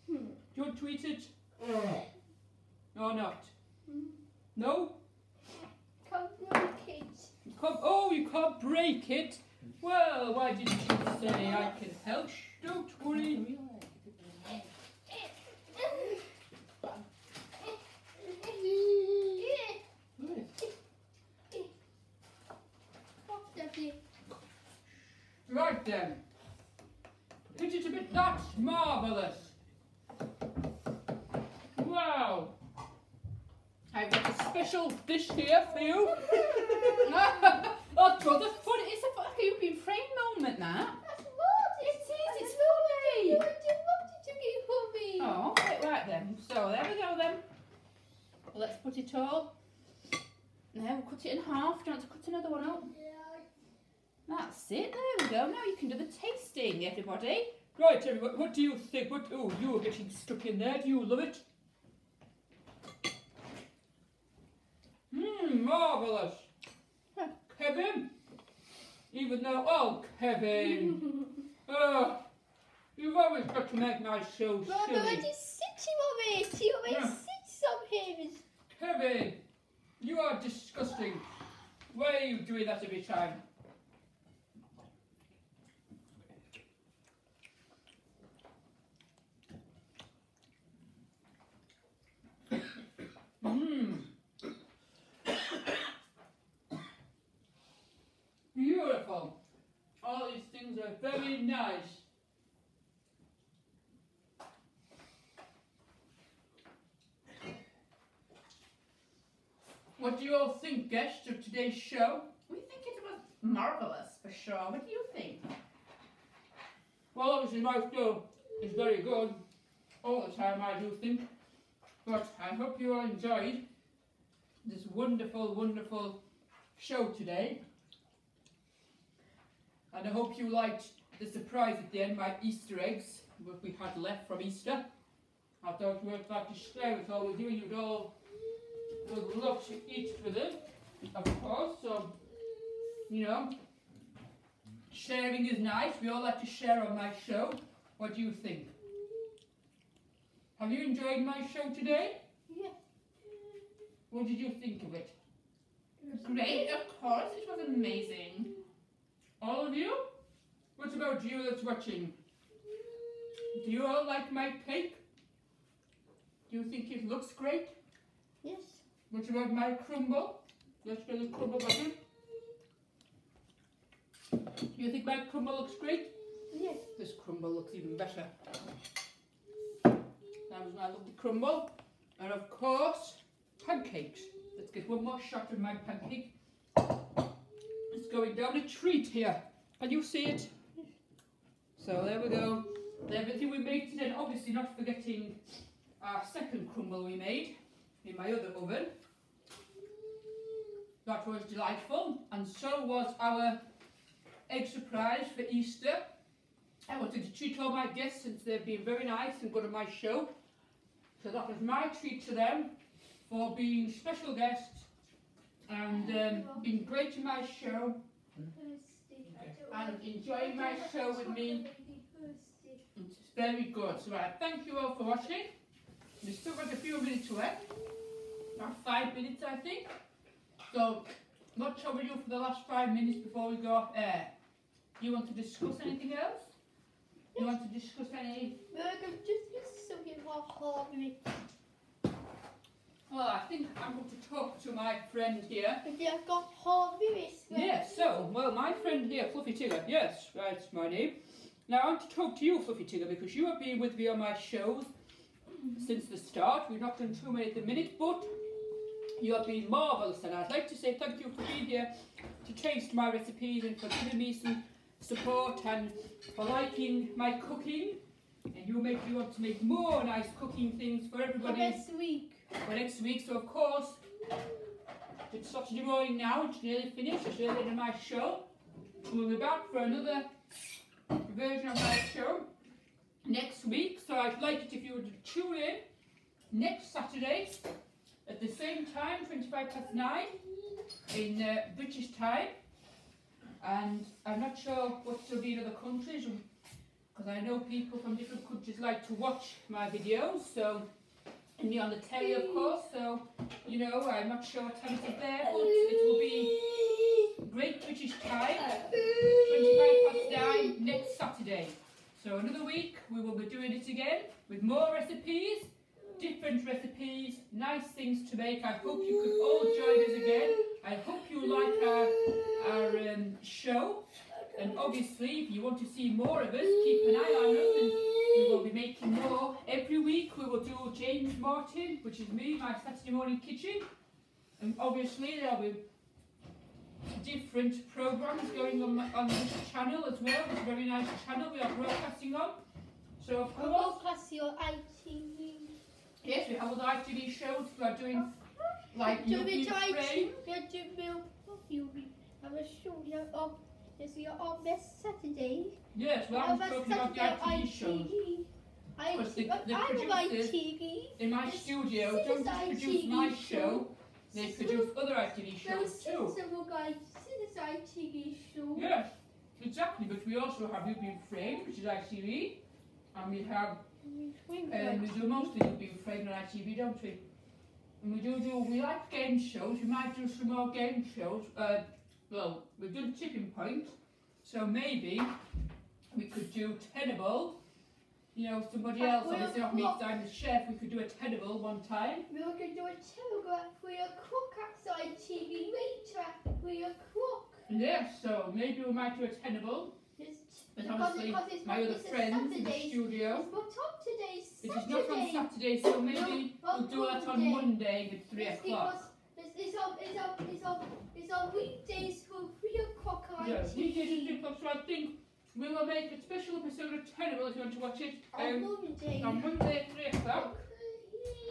Do you want to eat it? Or not? No? Can't break it. Oh, you can't break it. Well, why didn't you say I can help? Don't worry. Right then. Isn't it a bit that's marvellous? Wow. I've got a special dish here for you. Oh, brother, fun. It's a fucking you've been framed moment, that. That's marvellous. It is, it's lovely. You wanted to be for me. Oh, right then. So there we go then. Let's put it all. Now we'll cut it in half. Do you want to cut another one up? Yeah. That's it. There we go. Now you can do the tasting, everybody. Right, everybody. What do you think? What? Oh, you are getting stuck in there. Do you love it? Marvellous. Kevin? Even though, oh, Kevin. Oh, you've always got to make my show Mama, I silly. just sitting on it. You always sit on him. Kevin, you are disgusting. Why are you doing that every time? Beautiful. All these things are very nice. What do you all think, guests, of today's show? We think it was marvellous for sure. What do you think? Well, obviously my show is very good. All the time, I do think. But I hope you all enjoyed this wonderful, wonderful show today. And I hope you liked the surprise at the end, my Easter eggs, what we had left from Easter. I thought we would like to share with all of you, and you'd all would love to eat with them, of course. So, you know, sharing is nice. We all like to share on my show. What do you think? Have you enjoyed my show today? Yeah. What did you think of it? Great, of course. It was amazing. All of you? What about you that's watching? Do you all like my cake? Do you think it looks great? Yes. What about my crumble? Let's get the crumble button. Do you think my crumble looks great? Yes. This crumble looks even better. That was my lovely crumble. And of course, pancakes. Let's get one more shot of my pancake. It's going down a treat here. Can you see it? So there we go. Everything we made today, and obviously not forgetting our second crumble we made in my other oven. That was delightful, and so was our egg surprise for Easter. I wanted to treat all my guests since they've been very nice and good at my show. So that was my treat to them for being special guests and being great in my show and enjoying my show with me. It's very good. So I thank you all for watching. We've still got a few minutes left. About 5 minutes, I think. So, what shall we do for the last 5 minutes before we go off air? Do you want to discuss anything else? Do you want to discuss any? Just something more hungry. Well, I think I'm going to talk to my friend here. Yeah, I've got hungry. Yes, so, well, my friend here, Fluffy Tigger. Yes, that's my name. Now, I want to talk to you, Fluffy Tigger, because you have been with me on my shows since the start. We've not done too many at the minute, but you have been marvellous, and I'd like to say thank you for being here to taste my recipes and for giving me some support and for liking my cooking. And you want to make more nice cooking things for everybody. Next week. For next week, so of course, it's Saturday morning now, it's nearly finished, it's early in my show. We'll be back for another version of my show next week, so I'd like it if you would tune in next Saturday at the same time, 9:25 in British time. and I'm not sure what it'll be in other countries, because I know people from different countries like to watch my videos, so, and me on the telly of course, so, you know, I'm not sure what time it is there, but it will be Great British Time, 9:25 next Saturday. So another week we will be doing it again with more recipes, different recipes, nice things to make. I hope you can all join us again. I hope you like our show, and obviously if you want to see more of us, keep an eye on us, and we will be making more. Every week we will do James Martin, which is me, my Saturday morning kitchen, and obviously there will be different programmes going on this channel as well. It's a very nice channel we are broadcasting on. So of course, broadcast your ITV. Yes, we have other ITV shows. We are doing like You'll Be Frame. I will show you on. Yes, we are on this Saturday. Yes, well, I was talking about the ITV shows. Because the producers in my studio don't just produce my show, they produce other ITV shows too. ITV show. Yes, exactly. But we also have You've Been Framed, which is ITV, and we have we do mostly You've Been Framed on ITV, don't we? And we like game shows. We might do some more game shows. Well, we've done Tipping Point, so maybe we could do Tenable. You know, somebody else, obviously not me, because I'm the chef, we could do a Tenable one time. We could do a Telegraph for your cook outside TV later, for your cook. Yes, so maybe we might do a Tenable. But obviously, my other friends in the studio. It is not on Saturday, so maybe we'll do that on Monday at 3 o'clock. It's on weekdays for 3 o'clock on Yes, ITV. weekdays at 3 o'clock, so I think we will make a special episode of Tenable if you want to watch it. On Monday at 3 o'clock.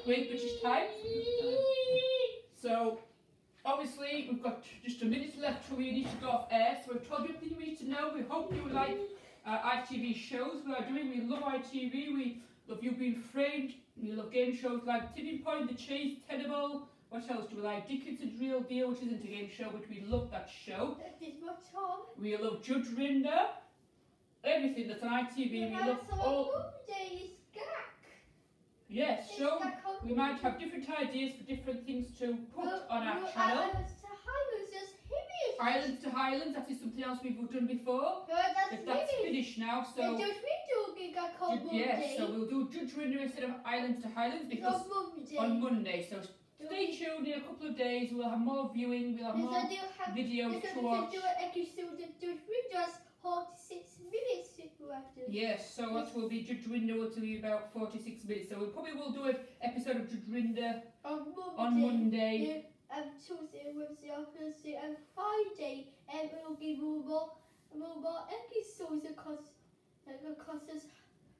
Great British Time. So, obviously, we've got just a minute left till we need to go off air, so we've told you everything you need to know. We hope you like ITV shows we are doing. We love ITV, we love You've Been Framed, we love game shows like Tipping Point, The Chase, Tenable. What else do we like? Dickinson's Real Deal, which isn't a game show, but we love that show. We love Judge Rinder. Everything that's on ITV, we love all. Yes, so we might have different ideas for different things to put on our channel. Islands to Highlands, that is something else we've done before. But that's finished now, so yes, so we'll do Judge Rinder instead of Islands to Highlands because on Monday. So stay tuned in a couple of days. We'll have more viewing. We'll have more videos to watch. 46 minutes. Yes, so that will be Judge Rinder will be about 46 minutes. So we probably will do an episode of Judge Rinder on Monday. Tuesday, Wednesday, Thursday and Friday, and we'll give more episodes because there's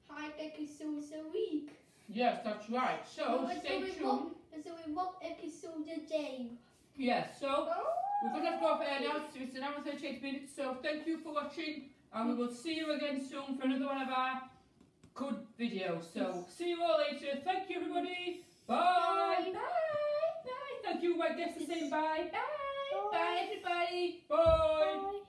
5 episodes a week. Yes, that's right. So stay tuned. So we want episode a day. Yes, so we're going to have to go off air now. It's an hour and 38 minutes. So thank you for watching, and we will see you again soon for another one of our good videos. So see you all later. Thank you, everybody. Bye. Bye. Bye. Thank you, my guests, for saying bye. Bye. Bye, everybody. Bye.